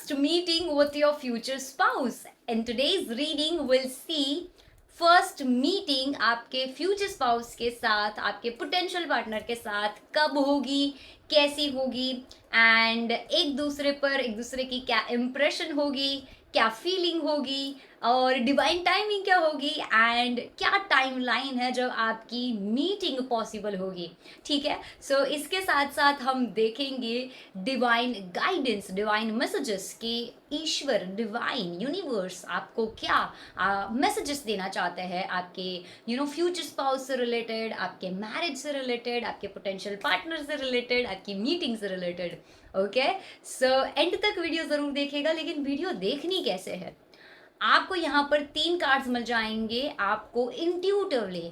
first meeting with your future spouse. In today's reading, we'll see first meeting आपके future spouse के साथ, आपके potential partner के साथ कब होगी, कैसी होगी, एंड एक दूसरे की क्या इम्प्रेशन होगी, क्या फीलिंग होगी, और डिवाइन टाइमिंग क्या होगी, एंड क्या टाइमलाइन है जब आपकी मीटिंग पॉसिबल होगी. ठीक है, सो इसके साथ साथ हम देखेंगे डिवाइन गाइडेंस, डिवाइन मैसेजेस कि ईश्वर, डिवाइन यूनिवर्स आपको क्या मैसेजेस देना चाहते हैं आपके फ्यूचर स्पाउस से रिलेटेड, आपके मैरिज से रिलेटेड, आपके पोटेंशियल पार्टनर से रिलेटेड, आपकी मीटिंग से रिलेटेड. ओके, सो एंड तक वीडियो ज़रूर देखेगा. लेकिन वीडियो देखनी कैसे है, आपको यहाँ पर 3 कार्ड्स मिल जाएंगे. आपको इंट्यूटिवली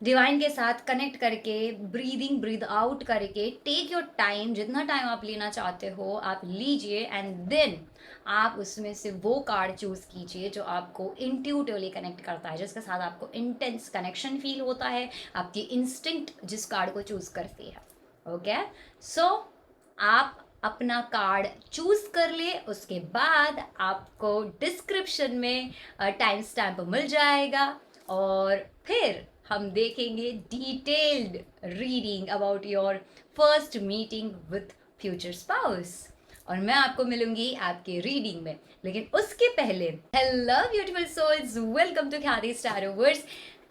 डिवाइन के साथ कनेक्ट करके, ब्रीदिंग ब्रीद आउट करके, टेक योर टाइम, जितना टाइम आप लेना चाहते हो आप लीजिए, एंड देन आप उसमें से वो कार्ड चूज कीजिए जो आपको इंट्यूटिवली कनेक्ट करता है, जिसके साथ आपको इंटेंस कनेक्शन फील होता है, आपकी इंस्टिंक्ट जिस कार्ड को चूज करती है. ओके, सो आप अपना कार्ड चूज कर ले. उसके बाद आपको डिस्क्रिप्शन में टाइम स्टैम्प मिल जाएगा, और फिर हम देखेंगे detailed reading about your first meeting with future spouse, और मैं आपको मिलूंगी आपके रीडिंग में. लेकिन उसके पहले, hello beautiful souls, welcome to Khyati Starverse.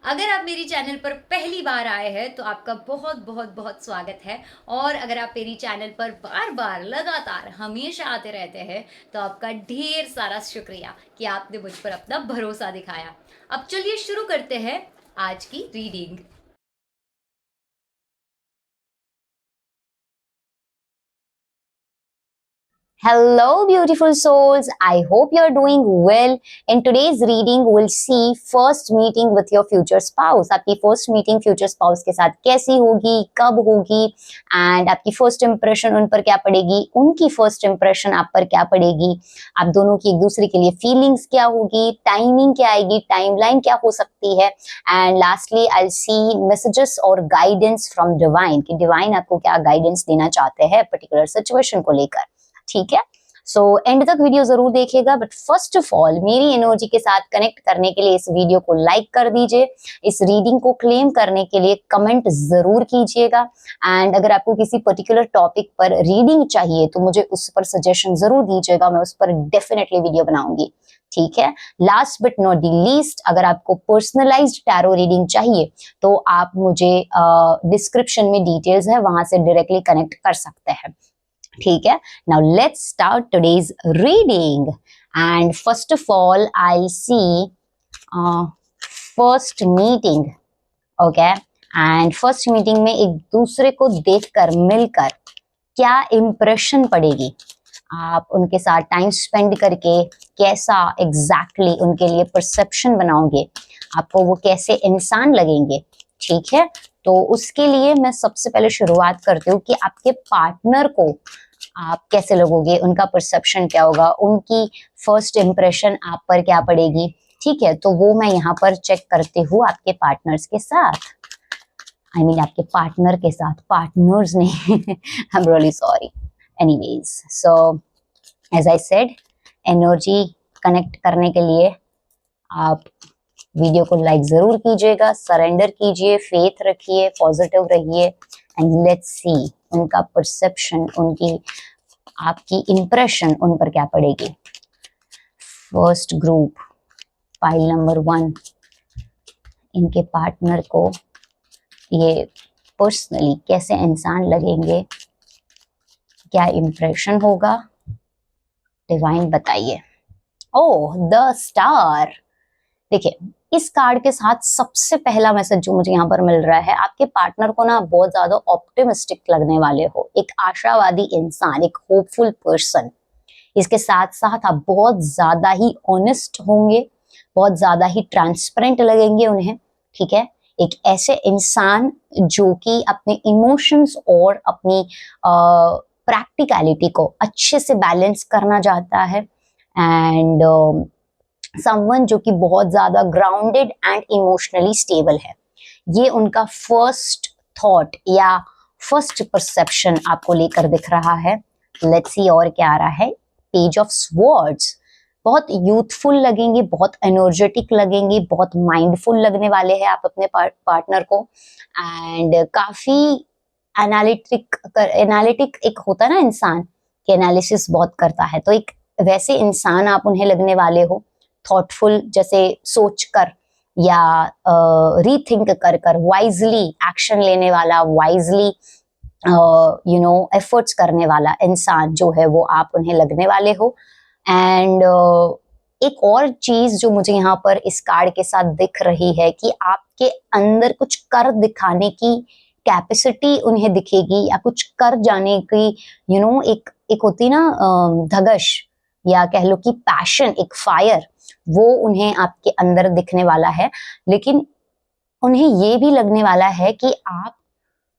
अगर आप मेरी चैनल पर पहली बार आए हैं तो आपका बहुत बहुत बहुत स्वागत है, और अगर आप मेरी चैनल पर बार बार लगातार हमेशा आते रहते हैं तो आपका ढेर सारा शुक्रिया कि आपने मुझ पर अपना भरोसा दिखाया. अब चलिए शुरू करते हैं आज की reading. Hello, beautiful souls. I hope you're doing well. In today's reading, we'll see first meeting with your future spouse. आपकी first meeting future spouse के साथ कैसी होगी, कब होगी, and आपकी first impression उन पर क्या पड़ेगी, उनकी first impression आप पर क्या पड़ेगी, आप दोनों की एक दूसरे के लिए feelings क्या होगी, timing क्या आएगी, timeline क्या हो सकती है, and lastly, I'll see messages और guidance from divine कि divine आपको क्या guidance देना चाहते हैं particular situation को लेकर. ठीक है, सो एंड तक वीडियो जरूर देखिएगा. बट फर्स्ट ऑफ ऑल मेरी एनर्जी के साथ कनेक्ट करने के लिए इस वीडियो को लाइक कर दीजिए. इस रीडिंग को क्लेम करने के लिए कमेंट जरूर कीजिएगा. एंड अगर आपको किसी पर्टिकुलर टॉपिक पर रीडिंग चाहिए तो मुझे उस पर सजेशन जरूर दीजिएगा, मैं उस पर डेफिनेटली वीडियो बनाऊंगी. ठीक है, last but not the least, अगर आपको पर्सनलाइज्ड टैरो रीडिंग चाहिए तो आप मुझे डिस्क्रिप्शन में डिटेल्स है, वहां से डायरेक्टली कनेक्ट कर सकते हैं. ठीक है, now let's start today's reading. And first of all, I'll see first meeting. Okay, and first meeting में एक दूसरे को देखकर, मिलकर क्या इम्प्रेशन पड़ेगी, आप उनके साथ टाइम स्पेंड करके कैसा एग्जैक्टली उनके लिए परसेप्शन बनाओगे, आपको वो कैसे इंसान लगेंगे. ठीक है, तो उसके लिए मैं सबसे पहले शुरुआत करती हूँ कि आपके पार्टनर को आप कैसे लगोगे, उनका परसेप्शन क्या होगा, उनकी फर्स्ट इम्प्रेशन आप पर क्या पड़ेगी. ठीक है, तो वो मैं यहाँ पर चेक करती हूँ आपके पार्टनर्स के साथ. I mean, आपके पार्टनर के साथ, पार्टनर्स नहीं. I'm really sorry. Anyways, so as I said, energy connect करने के लिए आप वीडियो को लाइक जरूर कीजिएगा, सरेंडर कीजिए, फेथ रखिए, पॉजिटिव रहिए, एंड लेट्स सी उनका परसेप्शन, उनकी आपकी इंप्रेशन उन पर क्या पड़ेगी. फर्स्ट ग्रुप, पाइल नंबर 1, इनके पार्टनर को ये पर्सनली कैसे इंसान लगेंगे, क्या इंप्रेशन होगा, डिवाइन बताइए. ओह, द स्टार. देखिए, इस कार्ड के साथ सबसे पहला मैसेज जो मुझे यहाँ पर मिल रहा है, आपके पार्टनर को ना बहुत ज्यादा ऑप्टिमिस्टिक लगने वाले हो, एक आशावादी इंसान, एक होपफुल पर्सन. इसके साथ साथ आप बहुत ज्यादा ही ऑनेस्ट होंगे, बहुत ज्यादा ही ट्रांसपेरेंट लगेंगे उन्हें. ठीक है, एक ऐसे इंसान जो कि अपने इमोशंस और अपनी प्रैक्टिकलिटी को अच्छे से बैलेंस करना चाहता है, एंड समवन जो कि बहुत ज्यादा ग्राउंडेड एंड इमोशनली स्टेबल है. ये उनका फर्स्ट थॉट या फर्स्ट परसेप्शन आपको लेकर दिख रहा है. लेट्स सी और क्या आ रहा है. पेज ऑफ स्वॉर्ड्स, बहुत यूथफुल लगेंगे, बहुत एनर्जेटिक लगेंगे, बहुत माइंडफुल लगने वाले हैं आप अपने पार्टनर को। एंड काफी एनालिटिक एक होता है ना इंसान कि एनालिसिस बहुत करता है, तो एक वैसे इंसान आप उन्हें लगने वाले हो, थॉटफुल, जैसे सोच कर या रीथिंक कर कर वाइजली एक्शन लेने वाला, वाइजली एफर्ट्स करने वाला इंसान जो है वो आप उन्हें लगने वाले हो। एंड एक और चीज जो मुझे यहाँ पर इस कार्ड के साथ दिख रही है कि आपके अंदर कुछ कर दिखाने की कैपेसिटी उन्हें दिखेगी, या कुछ कर जाने की एक होती ना धगश, या कह लो कि पैशन, एक फायर, वो उन्हें आपके अंदर दिखने वाला है। लेकिन उन्हें ये भी लगने वाला है कि आप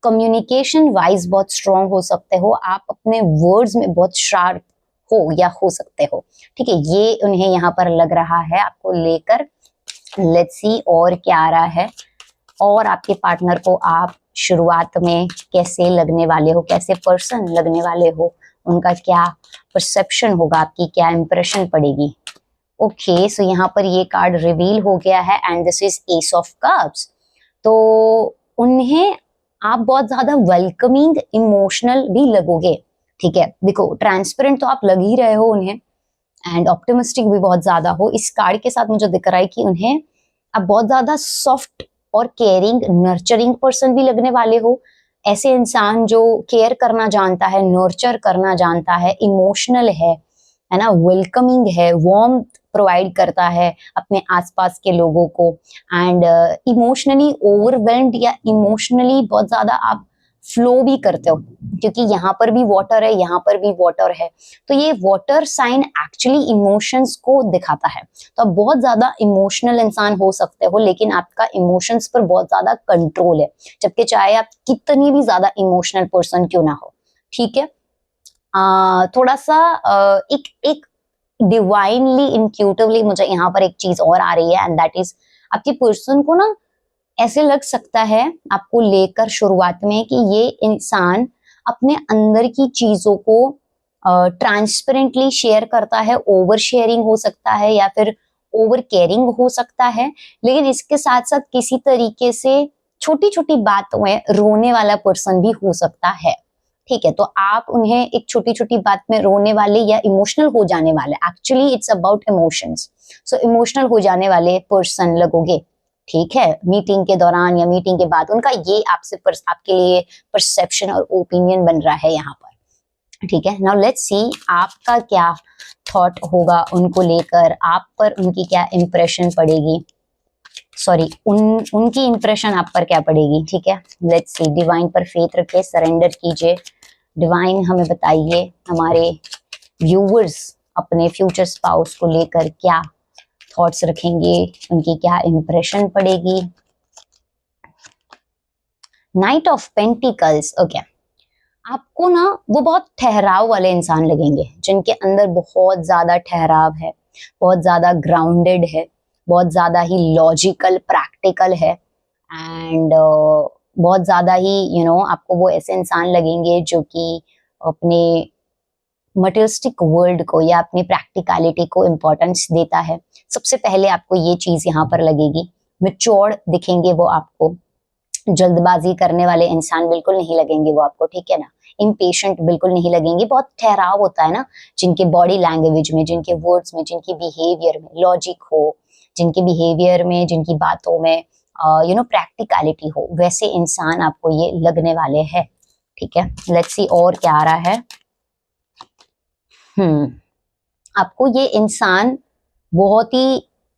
कम्युनिकेशन वाइज बहुत स्ट्रांग हो सकते हो, आप अपने वर्ड्स में बहुत शार्प हो या हो सकते हो, ठीक है, ये उन्हें यहाँ पर लग रहा है आपको लेकर। लेट्स सी और क्या आ रहा है, और आपके पार्टनर को आप शुरुआत में कैसे लगने वाले हो, कैसे पर्सन लगने वाले हो, उनका क्या परसेप्शन होगा, आपकी क्या इंप्रेशन पड़ेगी। ओके, सो यहाँ पर ये कार्ड रिवील हो गया है and this is S of cups. तो उन्हें आप बहुत ज्यादा वेलकमिंग, इमोशनल भी लगोगे, ठीक है। देखो, ट्रांसपेरेंट तो आप लग ही रहे हो उन्हें, एंड ऑप्टिमिस्टिक भी बहुत ज्यादा हो। इस कार्ड के साथ मुझे दिख रहा है कि उन्हें आप बहुत ज्यादा सॉफ्ट और केयरिंग, नर्चरिंग पर्सन भी लगने वाले हो। ऐसे इंसान जो केयर करना जानता है, नर्चर करना जानता है, इमोशनल है ना, वेलकमिंग है, वार्म प्रोवाइड करता है अपने आसपास के लोगों को, एंड इमोशनली ओवरवेल्म्ड या इमोशनली बहुत ज्यादा आप फ्लो भी करते हो, क्योंकि यहाँ पर भी वाटर है, यहाँ पर भी वाटर है, तो ये वाटर साइन एक्चुअली इमोशंस को दिखाता है। तो आप बहुत ज्यादा इमोशनल इंसान हो सकते हो, लेकिन आपका इमोशंस पर बहुत ज्यादा कंट्रोल है, जबकि चाहे आप कितनी भी ज्यादा इमोशनल पर्सन क्यों ना हो, ठीक है। थोड़ा सा एक डिवाइनली, इंट्यूटिवली मुझे यहाँ पर एक चीज और आ रही है, एंड दैट इज आपके पर्सन को ना ऐसे लग सकता है आपको लेकर शुरुआत में कि ये इंसान अपने अंदर की चीजों को ट्रांसपेरेंटली शेयर करता है, ओवर शेयरिंग हो सकता है या फिर ओवर केयरिंग हो सकता है, लेकिन इसके साथ साथ किसी तरीके से छोटी छोटी बातों में रोने वाला पर्सन भी हो सकता है, ठीक है। तो आप उन्हें एक छोटी छोटी बात में रोने वाले या इमोशनल हो जाने वाले, actually it's about emotions, so emotional हो जाने वाले पर्सन लगोगे, ठीक है, मीटिंग के दौरान या मीटिंग के बाद। उनका ये आपके लिए परसेप्शन और ओपिनियन बन रहा है यहाँ पर, ठीक है। नाउ लेट्स सी आपका क्या थॉट होगा उनको लेकर, आप पर उनकी क्या इंप्रेशन पड़ेगी, सॉरी उनकी इंप्रेशन आप पर क्या पड़ेगी, ठीक है। लेट्स सी, डिवाइन पर फेथ रखिए, सरेंडर कीजिए। डिवाइन हमें बताइए हमारे व्यूअर्स अपने फ्यूचर स्पाउस को लेकर क्या थॉट्स रखेंगे, उनकी क्या इंप्रेशन पड़ेगी। Night of pentacles, okay. आपको ना वो बहुत ठहराव वाले इंसान लगेंगे, जिनके अंदर बहुत ज्यादा ठहराव है, बहुत ज्यादा ग्राउंडेड है, बहुत ज्यादा ही लॉजिकल, प्रैक्टिकल है, एंड बहुत ज्यादा ही आपको वो ऐसे इंसान लगेंगे जो कि अपने मटेरियलिस्टिक वर्ल्ड को या अपनी प्रैक्टिकलिटी को इम्पोर्टेंस देता है। सबसे पहले आपको ये चीज यहाँ पर लगेगी। मैच्योर दिखेंगे वो आपको, जल्दबाजी करने वाले इंसान बिल्कुल नहीं लगेंगे वो आपको, ठीक है ना। इम्पेशेंट बिल्कुल नहीं लगेंगे, बहुत ठहराव होता है ना जिनके बॉडी लैंग्वेज में, जिनके वर्ड्स में, जिनके बिहेवियर में लॉजिक हो, जिनके बिहेवियर में, जिनकी बातों में प्रैक्टिकलिटी हो, वैसे इंसान आपको ये लगने वाले हैं, ठीक है। लेट्स सी और क्या आ रहा है। आपको ये इंसान बहुत ही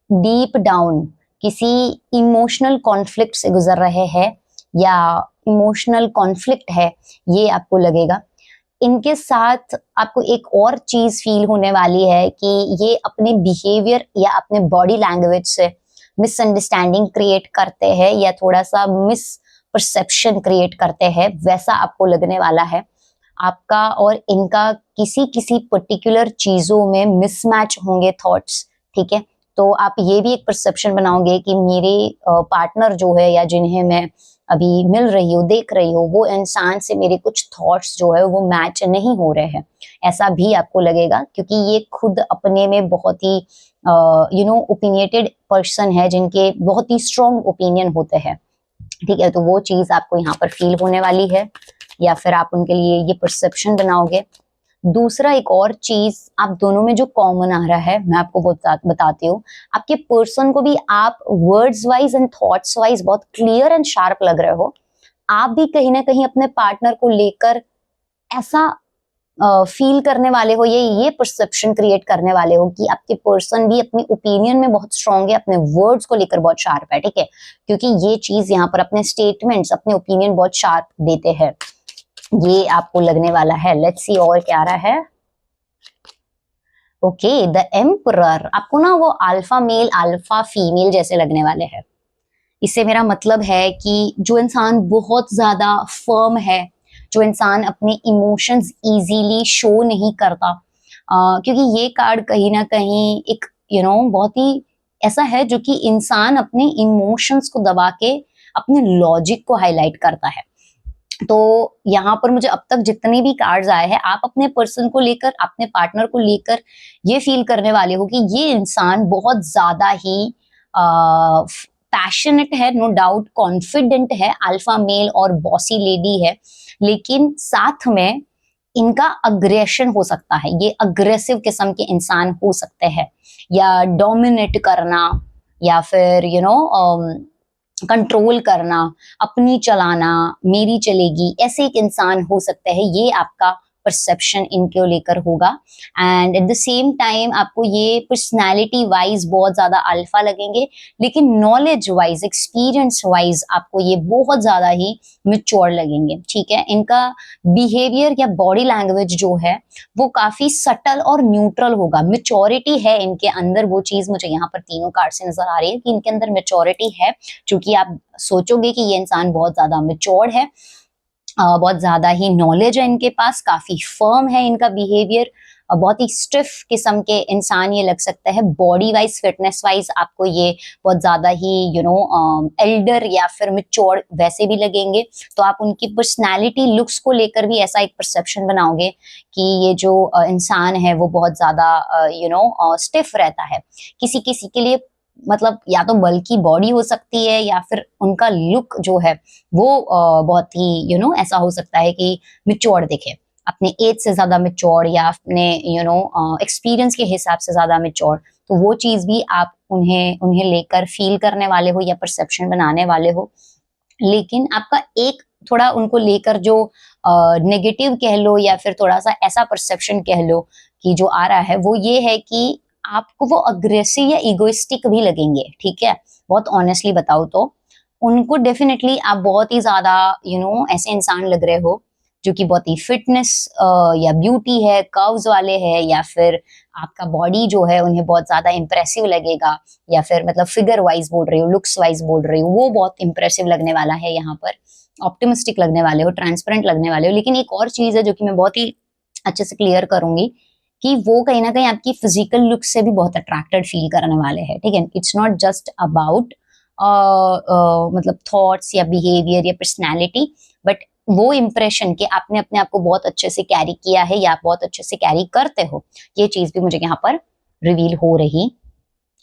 डीप डाउन किसी इमोशनल कॉन्फ्लिक्ट से गुजर रहे हैं, या इमोशनल कॉन्फ्लिक्ट है ये आपको लगेगा। इनके साथ आपको एक और चीज फील होने वाली है कि ये अपने बिहेवियर या अपने बॉडी लैंग्वेज से मिसअंडरस्टैंडिंग क्रिएट करते हैं, या थोड़ा सा मिस परसेप्शन क्रिएट करते हैं, वैसा आपको लगने वाला है। आपका और इनका किसी किसी पर्टिकुलर चीजों में मिसमैच होंगे थॉट्स, ठीक है। तो तो आप ये भी एक परसेप्शन बनाओगे कि मेरे पार्टनर जो है या जिन्हें मैं अभी मिल रही हूँ, देख रही हूँ, वो इंसान से मेरे कुछ थॉट्स जो है वो मैच नहीं हो रहे हैं, ऐसा भी आपको लगेगा, क्योंकि ये खुद अपने में बहुत ही ओपिनियटेड पर्सन है, जिनके बहुत ही स्ट्रॉन्ग ओपिनियन होते हैं, ठीक है। तो वो चीज आपको यहाँ पर फील होने वाली है, या फिर आप उनके लिए ये परसेप्शन बनाओगे। दूसरा एक और चीज आप दोनों में जो कॉमन आ रहा है, मैं आपको बताती हूँ, आपके पर्सन को भी आप words wise and thoughts wise बहुत क्लियर एंड शार्प लग रहे हो। आप भी कहीं ना कहीं अपने पार्टनर को लेकर ऐसा फील करने वाले हो, ये परसेप्शन क्रिएट करने वाले हो कि आपके पर्सन भी अपनी ओपिनियन में बहुत स्ट्रांग है, अपने वर्ड्स को लेकर बहुत शार्प है, ठीक है। क्योंकि ये चीज यहाँ पर अपने स्टेटमेंट्स, अपने ओपिनियन बहुत शार्प देते हैं, ये आपको लगने वाला है। लेट्स सी और क्या आ रहा है। ओके, द एम्परर, आपको ना वो अल्फा मेल अल्फा फीमेल जैसे लगने वाले हैं। इससे मेरा मतलब है कि जो इंसान बहुत ज्यादा फर्म है, जो इंसान अपने इमोशंस इजीली शो नहीं करता, क्योंकि ये कार्ड कहीं ना कहीं एक बहुत ही ऐसा है जो कि इंसान अपने इमोशंस को दबा के अपने लॉजिक को हाईलाइट करता है। तो यहाँ पर मुझे अब तक जितने भी कार्ड्स आए हैं, आप अपने पर्सन को लेकर, अपने पार्टनर को लेकर ये फील करने वाले हो कि ये इंसान बहुत ज्यादा ही पैशनेट है, नो डाउट, कॉन्फिडेंट है, अल्फा मेल और बॉसी लेडी है, लेकिन साथ में इनका अग्रेशन हो सकता है, ये अग्रेसिव किस्म के इंसान हो सकते हैं, या डोमिनेट करना, या फिर कंट्रोल करना, अपनी चलाना, मेरी चलेगी, ऐसे एक इंसान हो सकता है। ये आपका परसेप्शन इनके लेकर होगा। And eight the same time आपको ये पर्सनालिटी वाइज बहुत ज्यादा अल्फा लगेंगे, लेकिन नॉलेज वाइज, एक्सपीरियंस वाइज आपको ये बहुत ज्यादा ही मिच्योर लगेंगे, ठीक है। इनका बिहेवियर या बॉडी लैंग्वेज जो है वो काफी सटल और न्यूट्रल होगा। मेच्योरिटी है इनके अंदर, वो चीज मुझे यहाँ पर तीनों कार्ड से नजर आ रही है कि इनके अंदर मेच्योरिटी है, क्योंकि आप सोचोगे कि ये इंसान बहुत ज्यादा मेच्योर्ड है, बहुत ज्यादा ही नॉलेज है इनके पास, काफी फर्म है इनका बिहेवियर, बहुत ही स्टिफ किस्म के इंसान ये लग सकता है। बॉडी वाइज, फिटनेस वाइज आपको ये बहुत ज्यादा ही एल्डर या फिर मैच्योर वैसे भी लगेंगे। तो आप उनकी पर्सनालिटी, लुक्स को लेकर भी ऐसा एक परसेप्शन बनाओगे कि ये जो इंसान है वो बहुत ज्यादा स्टिफ रहता है। किसी किसी के लिए मतलब या तो बल्कि बॉडी हो सकती है, या फिर उनका लुक जो है वो बहुत ही ऐसा हो सकता है कि मिच्योर दिखे, अपने एज से ज्यादा मिच्योर, या अपने एक्सपीरियंस के हिसाब से ज्यादा मिच्योर। तो वो चीज भी आप उन्हें लेकर फील करने वाले हो या परसेप्शन बनाने वाले हो। लेकिन आपका एक थोड़ा उनको लेकर जो नेगेटिव कह लो, या फिर थोड़ा सा ऐसा परसेप्शन कह लो कि जो आ रहा है, वो ये है कि आपको वो अग्रेसिव या इगोइस्टिक भी लगेंगे, ठीक है। बहुत ऑनेस्टली बताओ तो उनको डेफिनेटली आप बहुत ही ज्यादा ऐसे इंसान लग रहे हो जो कि बहुत ही फिटनेस या ब्यूटी है, कर्व्स वाले है, या फिर आपका बॉडी जो है उन्हें बहुत ज्यादा इंप्रेसिव लगेगा, या फिर मतलब फिगर वाइज बोल रही हो, लुक्स वाइज बोल रही हो, वो बहुत इंप्रेसिव लगने वाला है यहाँ पर, ऑप्टिमिस्टिक लगने वाले हो, ट्रांसपेरेंट लगने वाले हो। लेकिन एक और चीज है जो कि मैं बहुत ही अच्छे से क्लियर करूंगी कि वो कहीं ना कहीं आपकी फिजिकल लुक से भी बहुत अट्रैक्टेड फील करने वाले हैं, ठीक है। इट्स नॉट जस्ट अबाउट मतलब थॉट्स या बिहेवियर या पर्सनैलिटी, बट वो इम्प्रेशन कि आपने अपने आप को बहुत अच्छे से कैरी किया है या आप बहुत अच्छे से कैरी करते हो, ये चीज भी मुझे यहाँ पर रिवील हो रही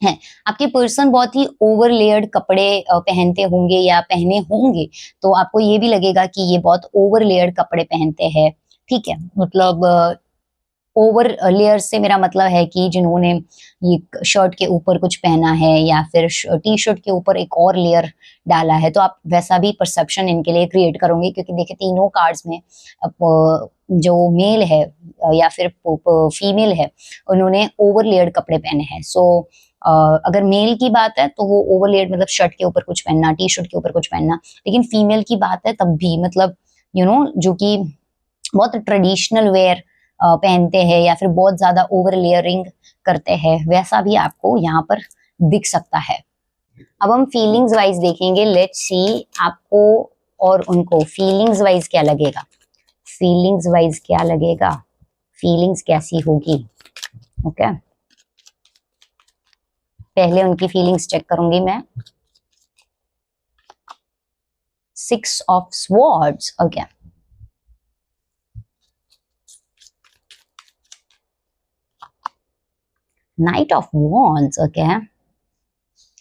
है। आपके पर्सन बहुत ही ओवर लेयर्ड कपड़े पहनते होंगे या पहने होंगे, तो आपको ये भी लगेगा कि ये बहुत ओवर लेयर्ड कपड़े पहनते हैं, ठीक है। मतलब ओवर लेयर से मेरा मतलब है कि जिन्होंने ये शर्ट के ऊपर कुछ पहना है, या फिर टी शर्ट के ऊपर एक और लेयर डाला है, तो आप वैसा भी परसेप्शन इनके लिए क्रिएट करोगे। क्योंकि देखिए तीनों कार्ड्स में जो मेल है या फिर फीमेल है, उन्होंने ओवर लेयर्ड कपड़े पहने हैं। सो अगर मेल की बात है तो वो ओवर लेयर्ड मतलब शर्ट के ऊपर कुछ पहनना, टी शर्ट के ऊपर कुछ पहनना। लेकिन फीमेल की बात है तब भी मतलब जो कि बहुत ट्रेडिशनल वेयर पहनते हैं, या फिर बहुत ज्यादा ओवर लेयरिंग करते हैं, वैसा भी आपको यहाँ पर दिख सकता है। अब हम फीलिंग्स वाइज देखेंगे। लेट्स सी आपको और उनको फीलिंग्स वाइज क्या लगेगा, फीलिंग्स वाइज क्या लगेगा, फीलिंग्स कैसी होगी। ओके, पहले उनकी फीलिंग्स चेक करूंगी मैं। 6 of swords, okay. Night of wands, okay.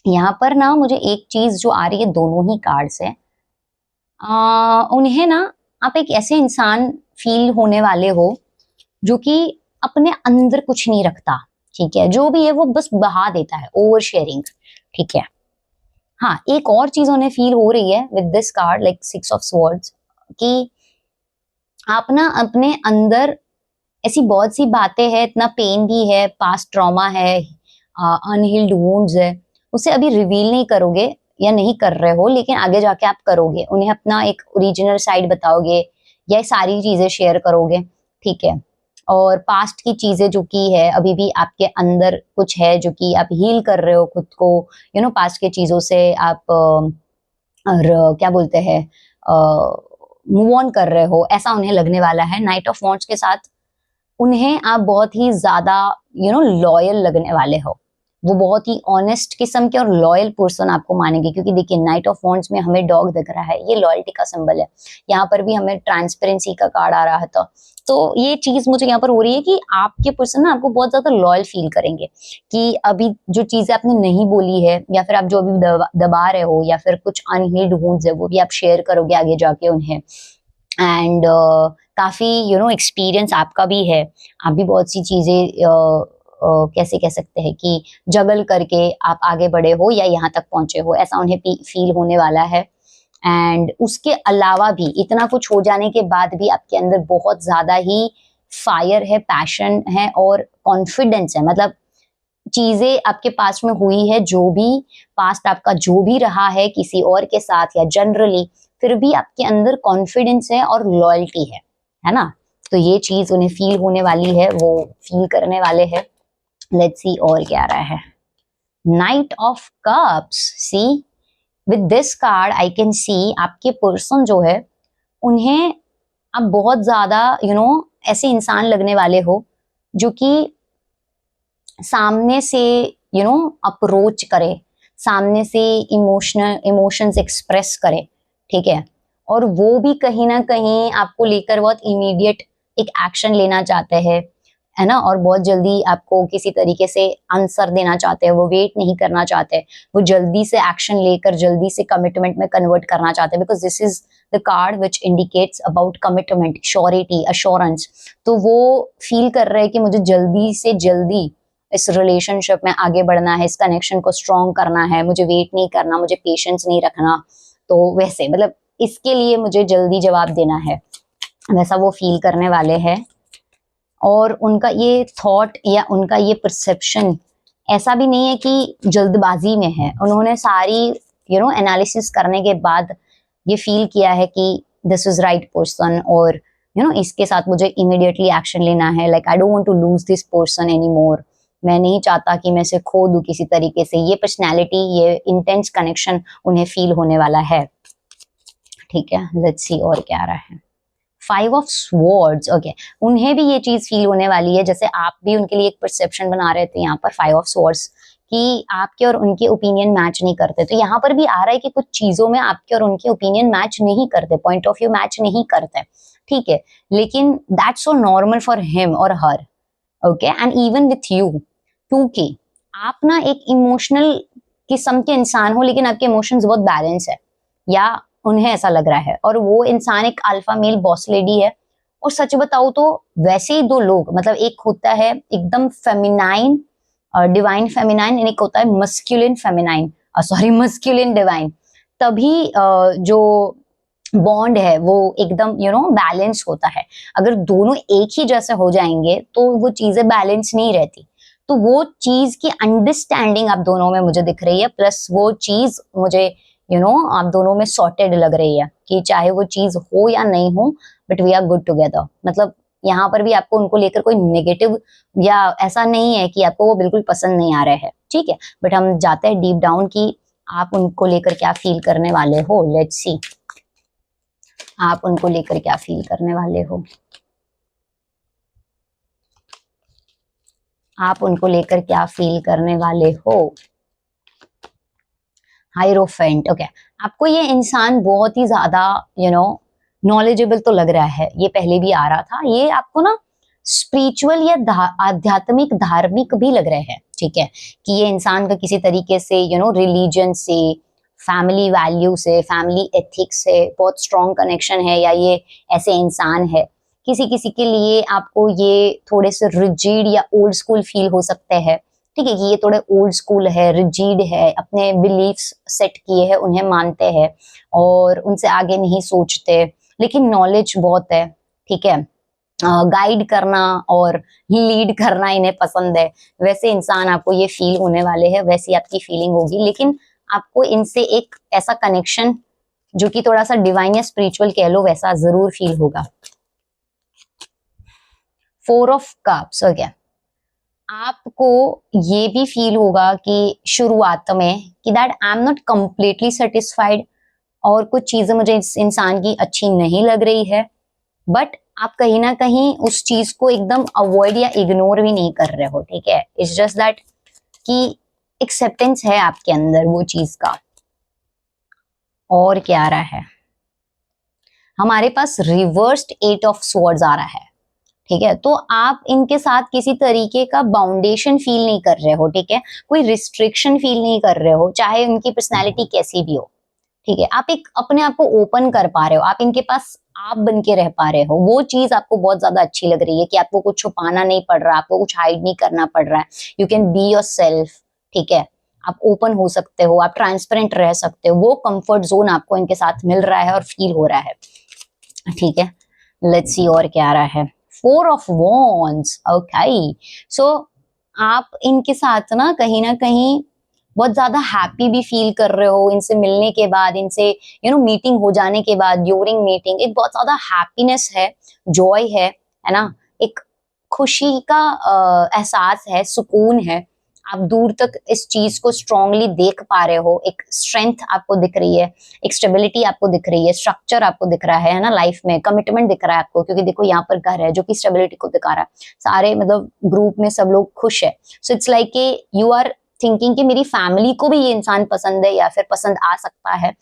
यहाँ पर ना मुझे एक चीज जो आ रही है दोनों ही कार्ड से, उन्हें ना आप एक ऐसे इंसान फील होने वाले हो जो कि अपने अंदर कुछ नहीं रखता, ठीक है, जो भी है वो बस बहा देता है, ओवर शेयरिंग, ठीक है। हाँ, एक और चीज उन्हें फील हो रही है with this card like 6 of swords, कि आप ना अपने अंदर ऐसी बहुत सी बातें हैं, इतना पेन भी है, पास्ट ट्रॉमा है, अनहील्ड वुंड्स है, उसे अभी रिवील नहीं करोगे या नहीं कर रहे हो, लेकिन आगे जाके आप करोगे, उन्हें अपना एक ओरिजिनल साइड बताओगे या सारी चीजें शेयर करोगे, ठीक है। और पास्ट की चीजें जो की है अभी भी आपके अंदर कुछ है जो कि आप हील कर रहे हो खुद को, पास्ट के चीजों से आप और क्या बोलते हैं, मूव ऑन कर रहे हो, ऐसा उन्हें लगने वाला है। नाइट ऑफ वॉन्ड्स के साथ उन्हें आप बहुत ही ज्यादा लॉयल लगने वाले हो, वो बहुत ही ऑनेस्ट किस्म के और लॉयल पर्सन आपको मानेंगे, क्योंकि देखिए नाइट ऑफ वॉन्ड्स में हमें डॉग दिख रहा है, ये लॉयल्टी का सिंबल है। यहाँ पर भी हमें ट्रांसपेरेंसी का कार्ड आ रहा था, तो ये चीज मुझे यहाँ पर हो रही है कि आपके पर्सन ना आपको बहुत ज्यादा लॉयल फील करेंगे, कि अभी जो चीजें आपने नहीं बोली है या फिर आप जो अभी दबा रहे हो या फिर कुछ अनहील्ड वुंड्स है वो भी आप शेयर करोगे आगे जाके उन्हें। एंड काफी एक्सपीरियंस आपका भी है, आप भी बहुत सी चीजें कैसे कह सकते हैं कि जगल करके आप आगे बढ़े हो या यहाँ तक पहुंचे हो, ऐसा उन्हें फील होने वाला है। एंड उसके अलावा भी इतना कुछ हो जाने के बाद भी आपके अंदर बहुत ज्यादा ही फायर है, पैशन है और कॉन्फिडेंस है, मतलब चीजें आपके पास्ट में हुई है, जो भी पास्ट आपका जो भी रहा है किसी और के साथ या जनरली, फिर भी आपके अंदर कॉन्फिडेंस है और लॉयल्टी है ना। तो ये चीज उन्हें फील होने वाली है, वो फील करने वाले हैं। लेट्स सी और क्या आ रहा है। Knight of cups, see with this card I can see आपके पर्सन जो है उन्हें आप बहुत ज्यादा ऐसे इंसान लगने वाले हो जो कि सामने से अप्रोच करे, सामने से इमोशंस एक्सप्रेस करे, ठीक है। और वो भी कहीं ना कहीं आपको लेकर बहुत इमीडिएट एक एक्शन लेना चाहते हैं, है ना, और बहुत जल्दी आपको किसी तरीके से आंसर देना चाहते हैं, वो वेट नहीं करना चाहते, वो जल्दी से एक्शन लेकर जल्दी से कमिटमेंट में कन्वर्ट करना चाहते हैं, because this is the card which indicates about commitment, surety, assurance. तो वो फील कर रहे हैं कि मुझे जल्दी से जल्दी इस रिलेशनशिप में आगे बढ़ना है, इस कनेक्शन को स्ट्रॉन्ग करना है, मुझे वेट नहीं करना, मुझे पेशेंस नहीं रखना, तो वैसे मतलब इसके लिए मुझे जल्दी जवाब देना है, वैसा वो फील करने वाले हैं। और उनका ये थॉट या उनका ये परसेप्शन ऐसा भी नहीं है कि जल्दबाजी में है, उन्होंने सारी एनालिसिस करने के बाद ये फील किया है कि दिस इज राइट पर्सन, और इसके साथ मुझे इमीडिएटली एक्शन लेना है, like I don't want to lose this person any more, मैं नहीं चाहता कि मैं इसे खो दूं किसी तरीके से। ये पर्सनैलिटी, ये इंटेंस कनेक्शन उन्हें फील होने वाला है, ठीक है। लेट्स सी और क्या आ रहा है। 5 ऑफ स्वॉर्ड्स, ओके। उन्हें भी ये चीज फील होने वाली है, जैसे आप भी उनके लिए एक परसेप्शन बना रहे थे यहाँ पर 5 ऑफ स्वॉर्ड्स, कि आपके और उनके ओपिनियन मैच नहीं करते। तो यहाँ पर भी आ रहा है कि कुछ चीजों में आपके और उनके ओपिनियन मैच नहीं करते, पॉइंट ऑफ व्यू मैच नहीं करते, ठीक है, लेकिन that's so normal for him और her, okay, and even with you, क्योंकि आप ना एक इमोशनल किस्म के इंसान हो, लेकिन आपके इमोशंस बहुत बैलेंस है, या उन्हें ऐसा लग रहा है। और वो इंसान एक अल्फा मेल बॉस लेडी है। और सच बताऊं तो वैसे ही दो लोग, मतलब एक होता है एकदम फेमिनाइन, डिवाइन फेमिनाइन, एक होता है masculine feminine, sorry masculine divine, तभी जो बॉन्ड है वो एकदम बैलेंस होता है। अगर दोनों एक ही जैसे हो जाएंगे तो वो चीजें बैलेंस नहीं रहती। तो वो चीज की अंडरस्टैंडिंग आप दोनों में मुझे दिख रही है, प्लस वो चीज मुझे आप दोनों में सॉर्टेड लग रही है, कि चाहे वो चीज हो या नहीं हो, but we are good together. मतलब यहाँ पर भी आपको उनको लेकर कोई नेगेटिव या ऐसा नहीं है कि आपको वो बिल्कुल पसंद नहीं आ रहे हैं, ठीक है, बट हम जाते हैं डीप डाउन कि आप उनको लेकर क्या फील करने वाले हो। लेट्स सी आप उनको लेकर क्या फील करने वाले हो, आप उनको लेकर क्या फील करने वाले हो। Hierophant, okay. आपको ये इंसान बहुत ही ज्यादा नॉलेजेबल तो लग रहा है, ये पहले भी आ रहा था। ये आपको ना स्पिरिचुअल या आध्यात्मिक धार्मिक भी लग रहे हैं, ठीक है, कि ये इंसान का किसी तरीके से रिलीजन से, फैमिली वैल्यू से, फैमिली एथिक्स से बहुत स्ट्रॉन्ग कनेक्शन है, या ये ऐसे इंसान है। किसी किसी के लिए आपको ये थोड़े से रिजिड या ओल्ड स्कूल फील हो सकते हैं, ठीक है, कि ये थोड़े ओल्ड स्कूल है, रिजिड है, अपने बिलीफ्स सेट किए हैं, उन्हें मानते हैं और उनसे आगे नहीं सोचते, लेकिन नॉलेज बहुत है, ठीक है, गाइड करना और लीड करना इन्हें पसंद है। वैसे इंसान आपको ये फील होने वाले हैं, वैसी आपकी फीलिंग होगी, लेकिन आपको इनसे एक ऐसा कनेक्शन जो कि थोड़ा सा डिवाइन या स्पिरिचुअल कह लो, वैसा जरूर फील होगा। 4 ऑफ कप्स, ओके। आपको ये भी फील होगा कि शुरुआत में कि that I am not completely satisfied, और कुछ चीजें मुझे इस इंसान की अच्छी नहीं लग रही है, बट आप कहीं ना कहीं उस चीज को एकदम अवॉइड या इग्नोर भी नहीं कर रहे हो, ठीक है। इट्स जस्ट दैट कि एक्सेप्टेंस है आपके अंदर वो चीज का। और क्या आ रहा है, हमारे पास रिवर्स्ड 8 ऑफ स्वॉर्ड्स आ रहा है, ठीक है। तो आप इनके साथ किसी तरीके का बाउंडेशन फील नहीं कर रहे हो, ठीक है, कोई रिस्ट्रिक्शन फील नहीं कर रहे हो, चाहे उनकी पर्सनैलिटी कैसी भी हो, ठीक है। आप एक अपने आप को ओपन कर पा रहे हो, आप इनके पास आप बन के रह पा रहे हो, वो चीज आपको बहुत ज्यादा अच्छी लग रही है कि आपको कुछ छुपाना नहीं पड़ रहा, आपको कुछ हाइड नहीं करना पड़ रहा है। You can be your self, ठीक है, आप ओपन हो सकते हो, आप ट्रांसपेरेंट रह सकते हो, वो कंफर्ट जोन आपको इनके साथ मिल रहा है और फील हो रहा है, ठीक है। लेट्स सी और क्या आ रहा है। 4 ऑफ वॉन्ड्स, ओके। सो आप इनके साथ ना कहीं बहुत ज्यादा हैप्पी भी फील कर रहे हो इनसे मिलने के बाद, इनसे मीटिंग हो जाने के बाद, ड्यूरिंग मीटिंग एक बहुत ज्यादा हैप्पीनेस है, जॉय है ना, एक खुशी का एहसास है, सुकून है। आप दूर तक इस चीज को स्ट्रांगली देख पा रहे हो, एक स्ट्रेंथ आपको दिख रही है, एक स्टेबिलिटी आपको दिख रही है, स्ट्रक्चर आपको दिख रहा है ना, लाइफ में कमिटमेंट दिख रहा है आपको, क्योंकि देखो यहाँ पर घर है जो कि स्टेबिलिटी को दिखा रहा है। सारे मतलब ग्रुप में सब लोग खुश है, so it's like you are thinking कि मेरी फैमिली को भी ये इंसान पसंद है या फिर पसंद आ सकता है,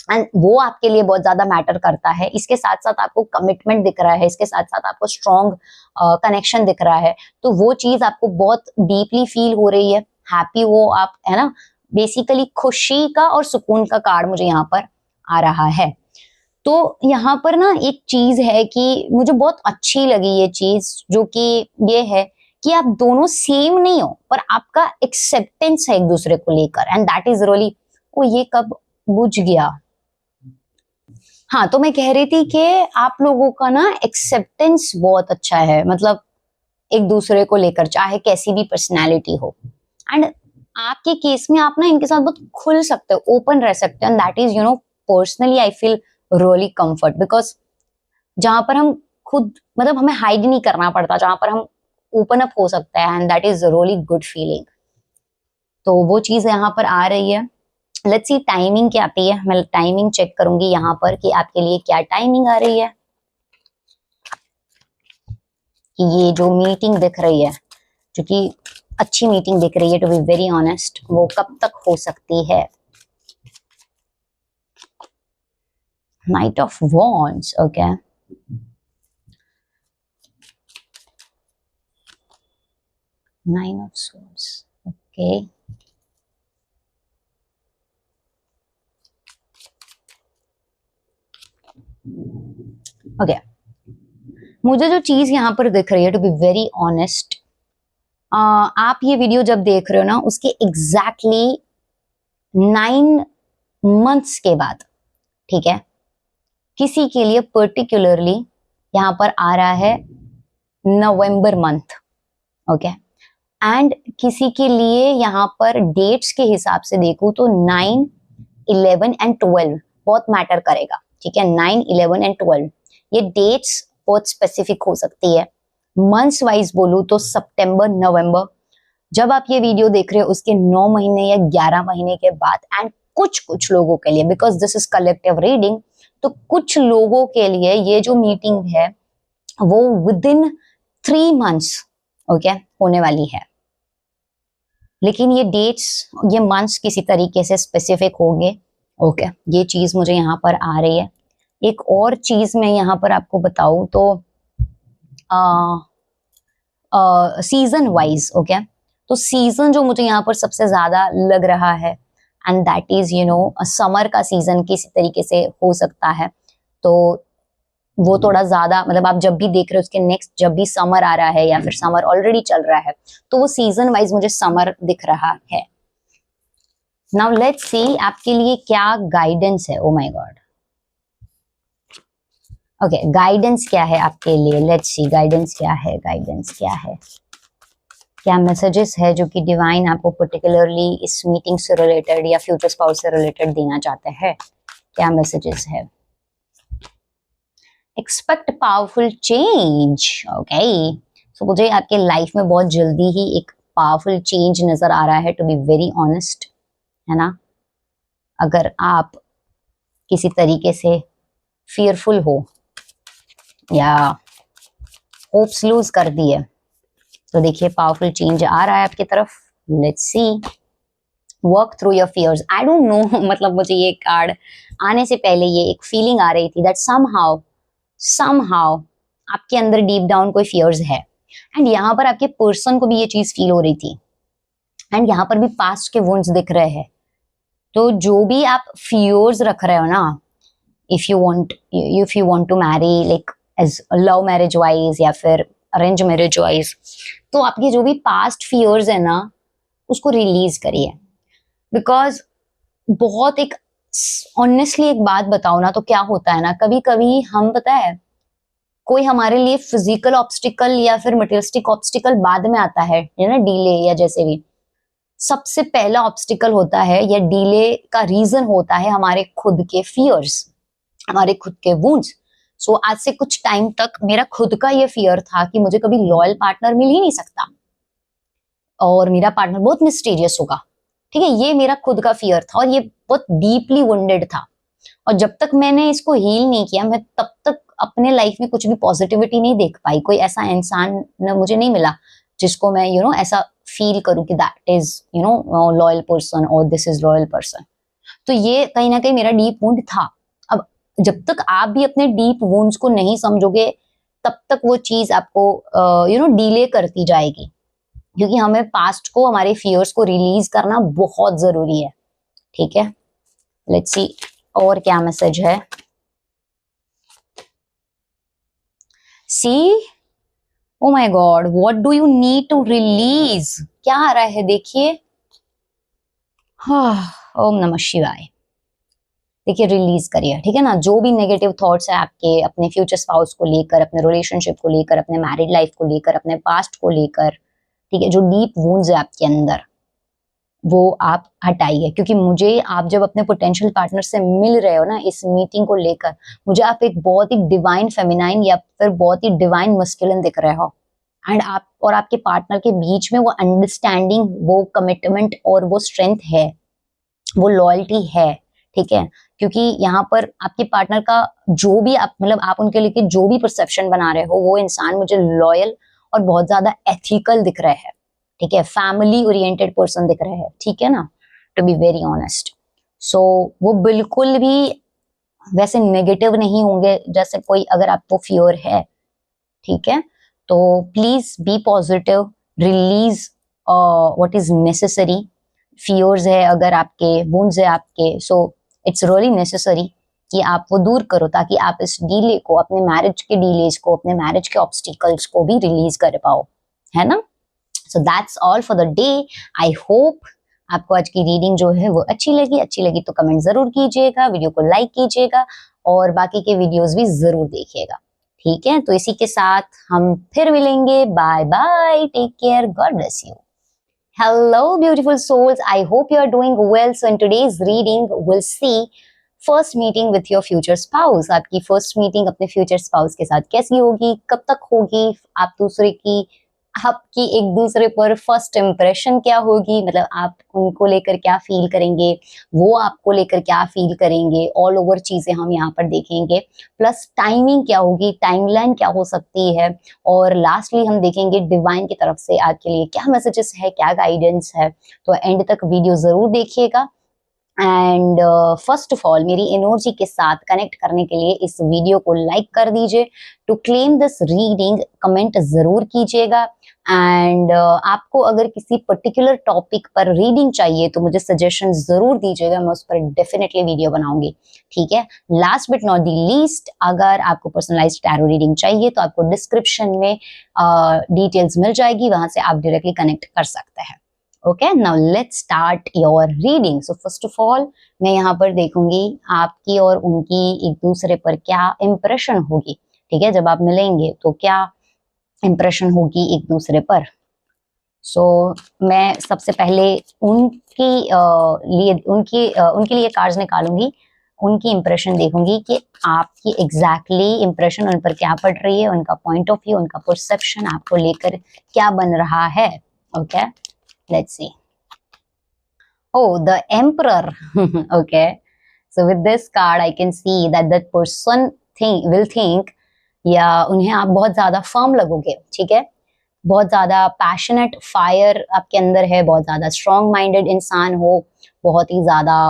एंड वो आपके लिए बहुत ज्यादा मैटर करता है। इसके साथ साथ आपको कमिटमेंट दिख रहा है, इसके साथ साथ आपको स्ट्रॉन्ग कनेक्शन दिख रहा है, तो वो चीज आपको बहुत डीपली फील हो रही है, हैप्पी हो आप, है ना। बेसिकली खुशी का और सुकून का कार्ड मुझे यहाँ पर आ रहा है। तो यहाँ पर ना एक चीज है कि मुझे बहुत अच्छी लगी ये चीज, जो कि ये है कि आप दोनों सेम नहीं हो, पर आपका एक्सेप्टेंस है एक दूसरे को लेकर, एंड दैट इज रियली, वो ये कब बुझ गया। हाँ, तो मैं कह रही थी कि आप लोगों का ना एक्सेप्टेंस बहुत अच्छा है, मतलब एक दूसरे को लेकर, चाहे कैसी भी पर्सनैलिटी हो, एंड आपके केस में आप ना इनके साथ बहुत खुल सकते हो, ओपन रह सकते हो, and that is personally I feel really comfort, because जहां पर हम खुद मतलब हमें हाइड नहीं करना पड़ता, जहां पर हम ओपन अप हो सकते हैं, and that is really good feeling. तो वो चीज यहाँ पर आ रही है। लेट्स सी टाइमिंग क्या आती है, मैं टाइमिंग चेक करूंगी यहाँ पर कि आपके लिए क्या टाइमिंग आ रही है, कि ये जो मीटिंग दिख रही है, जो कि अच्छी मीटिंग दिख रही है, टू बी वेरी ऑनेस्ट, वो कब तक हो सकती है। Knight of wands, okay. Nine of swords, okay. Okay, मुझे जो चीज यहाँ पर दिख रही है, टू बी वेरी ऑनेस्ट, आप ये वीडियो जब देख रहे हो ना, उसके एग्जैक्टली 9 मंथ्स के बाद, ठीक है, किसी के लिए पर्टिकुलरली यहाँ पर आ रहा है नवंबर मंथ, ओके, एंड किसी के लिए यहाँ पर डेट्स के हिसाब से देखूं तो 9, 11 एंड 12 बहुत मैटर करेगा, ठीक है। 9, 11 एंड 12 ये डेट्स बहुत स्पेसिफिक हो सकती है। मंथ्स वाइज बोलूं तो सितंबर, नवंबर, जब आप ये वीडियो देख रहे हो उसके 9 महीने या 11 महीने के बाद, एंड कुछ कुछ लोगों के लिए, because this is collective reading, तो कुछ लोगों के लिए ये जो मीटिंग है वो विद इन 3 मंथ्स, ओके, होने वाली है। लेकिन ये डेट्स, ये मंथ्स किसी तरीके से स्पेसिफिक होंगे। ओके, ये चीज मुझे यहाँ पर आ रही है। एक और चीज मैं यहाँ पर आपको बताऊं तो सीजन वाइज, ओके, तो सीजन जो मुझे यहाँ पर सबसे ज्यादा लग रहा है, एंड दैट इज समर का सीजन किसी तरीके से हो सकता है। तो वो थोड़ा ज्यादा, मतलब आप जब भी देख रहे हो उसके नेक्स्ट जब भी समर आ रहा है या फिर समर ऑलरेडी चल रहा है, तो वो सीजन वाइज मुझे समर दिख रहा है। नाउ लेट्स सी आपके लिए क्या गाइडेंस है। ओ माय गॉड, ओके, गाइडेंस क्या है आपके लिए? लेट्स सी गाइडेंस क्या है, गाइडेंस क्या है, क्या मैसेजेस है जो कि डिवाइन आपको पर्टिकुलरली इस मीटिंग से रिलेटेड या फ्यूचर स्पाउस से रिलेटेड देना चाहते हैं? क्या मैसेजेस है? Expect powerful change, okay. So मुझे आपके लाइफ में बहुत जल्दी ही एक पावरफुल चेंज नजर आ रहा है, टू बी वेरी ऑनेस्ट, है ना। अगर आप किसी तरीके से फियरफुल हो या होप्स लूज कर दिए, तो देखिए पावरफुल चेंज आ रहा है आपकी तरफ। Let's see, work through your fears. I don't know, मतलब मुझे ये कार्ड आने से पहले ये एक फीलिंग आ रही थी दैट समहाउ आपके अंदर डीप डाउन कोई फियर्स है, एंड यहाँ पर आपके पर्सन को भी ये चीज फील हो रही थी, एंड यहाँ पर भी पास्ट के वुंड्स दिख रहे हैं। तो जो भी आप फियर्स रख रहे हो ना, if you want to marry like as love marriage wise या फिर अरेंज मैरिज वाइज, तो आपके जो भी पास्ट फियर्स है ना, उसको रिलीज करिए। बिकॉज बहुत एक ऑनेस्टली एक बात बताओ ना, तो क्या होता है ना, कभी कभी हम, पता है, कोई हमारे लिए फिजिकल ऑब्स्टिकल या फिर मटेरियलिस्टिक ऑब्स्टिकल बाद में आता है ना, डीले या जैसे भी, सबसे पहला ऑब्स्टिकल होता है या डीले का रीजन होता है हमारे खुद के फियर्स, हमारे खुद के वुंड्स। सो आज से कुछ टाइम तक मेरा खुद का ये फियर था कि मुझे कभी लॉयल पार्टनर मिल ही नहीं सकता और मेरा पार्टनर बहुत मिस्टीरियस होगा, ठीक है, ये मेरा खुद का फियर था और ये बहुत डीपली वुंडेड था। और जब तक मैंने इसको हील नहीं किया, मैं तब तक अपने लाइफ में कुछ भी पॉजिटिविटी नहीं देख पाई। कोई ऐसा इंसान मुझे नहीं मिला जिसको मैं ऐसा फील करूं कि दैट इज लॉयल पर्सन और दिस इज लॉयल पर्सन। तो ये कहीं ना कहीं मेरा डीप वुंड था। अब जब तक आप भी अपने डीप वुंड्स को नहीं समझोगे, तब तक वो चीज आपको डिले करती जाएगी, क्योंकि हमें पास्ट को, हमारे फियर्स को रिलीज करना बहुत जरूरी है, ठीक है। लेट्स सी और क्या मैसेज है। See, oh my God, what do you need to release? क्या आ रहा है देखिए। ओम नमः शिवाय। देखिए रिलीज करिए, ठीक है ना, जो भी नेगेटिव थॉट्स है आपके अपने फ्यूचर स्पाउस को लेकर, अपने रिलेशनशिप को लेकर, अपने मैरिड लाइफ को लेकर, अपने पास्ट को लेकर, ठीक है, जो डीप वुंड्स है आपके अंदर, वो आप हटाइए। क्योंकि मुझे आप जब अपने पोटेंशियल पार्टनर से मिल रहे हो ना इस मीटिंग को लेकर, मुझे आप एक बहुत ही डिवाइन फेमिनाइन या फिर बहुत ही डिवाइन मस्कुलिन दिख रहे हो, एंड आप और आपके पार्टनर के बीच में वो अंडरस्टैंडिंग, वो कमिटमेंट और वो स्ट्रेंथ है, वो लॉयल्टी है, ठीक है। क्योंकि यहाँ पर आपके पार्टनर का जो भी आप, मतलब आप उनके लिए जो भी परसेप्शन बना रहे हो, वो इंसान मुझे लॉयल और बहुत ज्यादा एथिकल दिख रहे हैं, ठीक है, फैमिली ओरिएंटेड पर्सन दिख रहे हैं, ठीक है ना, टू बी वेरी ऑनेस्ट। सो वो बिल्कुल भी वैसे नेगेटिव नहीं होंगे जैसे कोई, अगर आपको फियर है, ठीक है, तो please be positive, release what is necessary. Fears है अगर आपके, वुंड्स है आपके, सो इट्स रियली नेसेसरी कि आप वो दूर करो, ताकि आप इस डीले को, अपने मैरिज के डीलेज को, अपने मैरिज के ऑब्स्टिकल्स को भी रिलीज कर पाओ, है ना। So that's all for the day. I hope आपको आज की रीडिंग जो है वो अच्छी लगी तो कमेंट जरूर कीजिएगा, वीडियो को लाइक कीजिएगा और बाकी के वीडियोस भी जरूर देखिएगा, ठीक है। तो इसी के साथ हम फिर मिलेंगे। Bye bye, take care, God bless you. Hello, beautiful souls. I hope you are doing well. So in today's reading, we'll see first meeting with your future spouse. आपकी first meeting अपने future spouse के साथ कैसी होगी, कब तक होगी, आप दूसरे की आपकी एक दूसरे पर फर्स्ट इम्प्रेशन क्या होगी, मतलब आप उनको लेकर क्या फील करेंगे, वो आपको लेकर क्या फील करेंगे, ऑल ओवर चीजें हम यहाँ पर देखेंगे। प्लस टाइमिंग क्या होगी, टाइमलाइन क्या हो सकती है, और लास्टली हम देखेंगे डिवाइन की तरफ से आपके लिए क्या मैसेजेस है, क्या गाइडेंस है। तो एंड तक वीडियो जरूर देखिएगा। एंड फर्स्ट ऑफ ऑल मेरी एनर्जी के साथ कनेक्ट करने के लिए इस वीडियो को लाइक कर दीजिए। To claim this reading comment जरूर कीजिएगा। एंड आपको अगर किसी पर्टिकुलर टॉपिक पर रीडिंग चाहिए तो मुझे सजेशन जरूर दीजिएगा, मैं उस पर डेफिनेटली वीडियो बनाऊंगी। ठीक है, last but not the least, अगर आपको पर्सनलाइज्ड टैरो रीडिंग चाहिए तो आपको डिस्क्रिप्शन में डिटेल्स मिल जाएगी, वहां से आप डायरेक्टली कनेक्ट कर सकते हैं। Okay, now let's start your reading. So first of all मैं यहाँ पर देखूंगी आपकी और उनकी एक दूसरे पर क्या इम्प्रेशन होगी। ठीक है, जब आप मिलेंगे तो क्या इम्प्रेशन होगी एक दूसरे पर। सो मैं सबसे पहले उनकी उनके लिए कार्ड्स निकालूंगी, उनकी इम्प्रेशन देखूंगी कि आपकी एग्जैक्टली इम्प्रेशन उन पर क्या पड़ रही है, उनका पॉइंट ऑफ व्यू, उनका परसेप्शन आपको लेकर क्या बन रहा है। Okay, let's see. Oh, the emperor. Okay, so with this card I can see that that person will think, या उन्हें आप बहुत ज्यादा फर्म लगोगे। ठीक है, बहुत ज्यादा पैशनेट फायर आपके अंदर है, बहुत ज्यादा स्ट्रॉन्ग माइंडेड इंसान हो, बहुत ही ज्यादा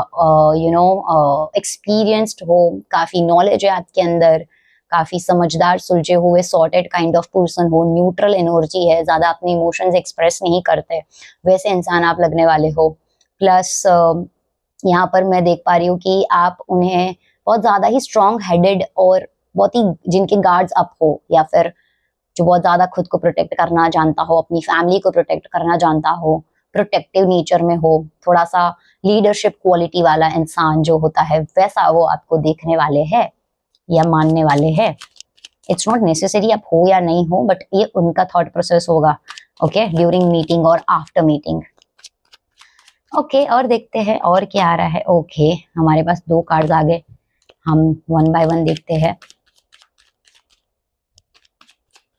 एक्सपीरियंस्ड हो, काफी नॉलेज है आपके अंदर, काफी समझदार, सुलझे हुए, सॉर्टेड काइंड ऑफ पर्सन हो, न्यूट्रल एनर्जी है, ज्यादा अपने इमोशंस एक्सप्रेस नहीं करते, वैसे इंसान आप लगने वाले हो। प्लस यहाँ पर मैं देख पा रही हूँ कि आप उन्हें बहुत ज्यादा ही स्ट्रॉन्ग हेडेड और बहुत ही जिनके गार्ड्स अप हो, या फिर जो बहुत ज्यादा खुद को प्रोटेक्ट करना जानता हो, अपनी फैमिली को प्रोटेक्ट करना जानता हो, प्रोटेक्टिव नेचर में हो, थोड़ा सा लीडरशिप क्वालिटी वाला इंसान जो होता है वैसा वो आपको देखने वाले हैं या मानने वाले हैं। इट्स नॉट नेसेसरी आप हो या नहीं हो, बट ये उनका थॉट प्रोसेस होगा। ओके, ड्यूरिंग मीटिंग और आफ्टर मीटिंग। ओके, और देखते हैं और क्या आ रहा है। ओके, हमारे पास 2 कार्ड्स आ गए, हम वन बाय वन देखते हैं।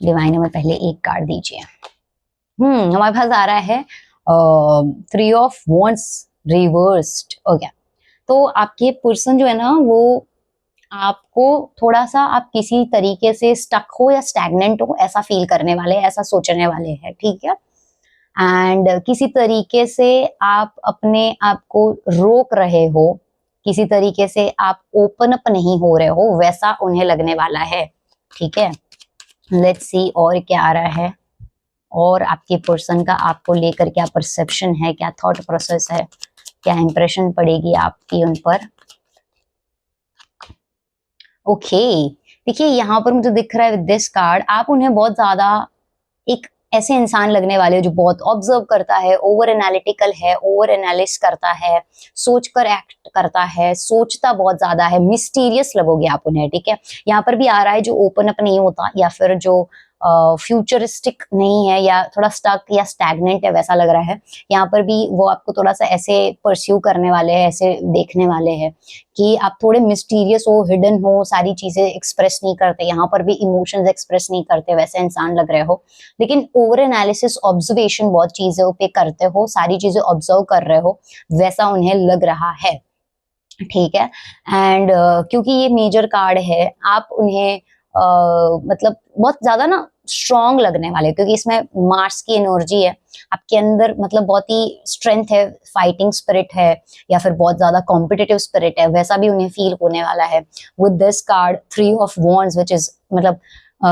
डिवाइन हमें पहले एक कार्ड दीजिए। हमारे पास आ रहा है 3 ऑफ वॉन्ड्स रिवर्स्ड। ओके, तो आपके पर्सन जो है ना वो आपको थोड़ा सा, आप किसी तरीके से स्टक हो या स्टैग्नेंट हो ऐसा फील करने वाले, ऐसा सोचने वाले हैं। ठीक है, एंड किसी तरीके से आप अपने आप को रोक रहे हो, किसी तरीके से आप ओपन अप नहीं हो रहे हो, वैसा उन्हें लगने वाला है। ठीक है, लेट्स सी और क्या आ रहा है, और आपके पर्सन का आपको लेकर क्या परसेप्शन है, क्या थॉट प्रोसेस है, क्या इंप्रेशन पड़ेगी आपकी उन पर। ओके, देखिए यहाँ पर मुझे दिख रहा है विद दिस कार्ड आप उन्हें बहुत ज्यादा एक ऐसे इंसान लगने वाले हो जो बहुत ऑब्जर्व करता है, ओवर एनालिटिकल है, ओवर एनालिस करता है, सोचकर एक्ट करता है, सोचता बहुत ज्यादा है, मिस्टीरियस लगोगे आप उन्हें। ठीक है, यहाँ पर भी आ रहा है जो ओपन अप नहीं होता, या फिर जो फ्यूचरिस्टिक नहीं है, या थोड़ा स्टक या स्टैग्नेंट है, वैसा लग रहा है। यहाँ पर भी वो आपको थोड़ा सा ऐसे परस्यू करने वाले हैं, ऐसे देखने वाले हैं कि आप थोड़े मिस्टीरियस हो, हिडन हो, सारी चीजें एक्सप्रेस नहीं करते, यहाँ पर भी इमोशंस एक्सप्रेस नहीं करते, वैसे इंसान लग रहे हो। लेकिन ओवर एनालिसिस, ऑब्जर्वेशन बहुत चीजों पे करते हो, सारी चीजें ऑब्जर्व कर रहे हो, वैसा उन्हें लग रहा है। ठीक है, एंड क्योंकि ये मेजर कार्ड है, आप उन्हें मतलब बहुत ज्यादा ना स्ट्रॉन्ग लगने वाले, क्योंकि इसमें मार्स की एनर्जी है आपके अंदर, मतलब बहुत ही स्ट्रेंथ है, फाइटिंग स्पिरिट है, या फिर बहुत ज्यादा कॉम्पिटिटिव स्पिरिट है, वैसा भी उन्हें फील होने वाला है। With this card 3 of wands which is मतलब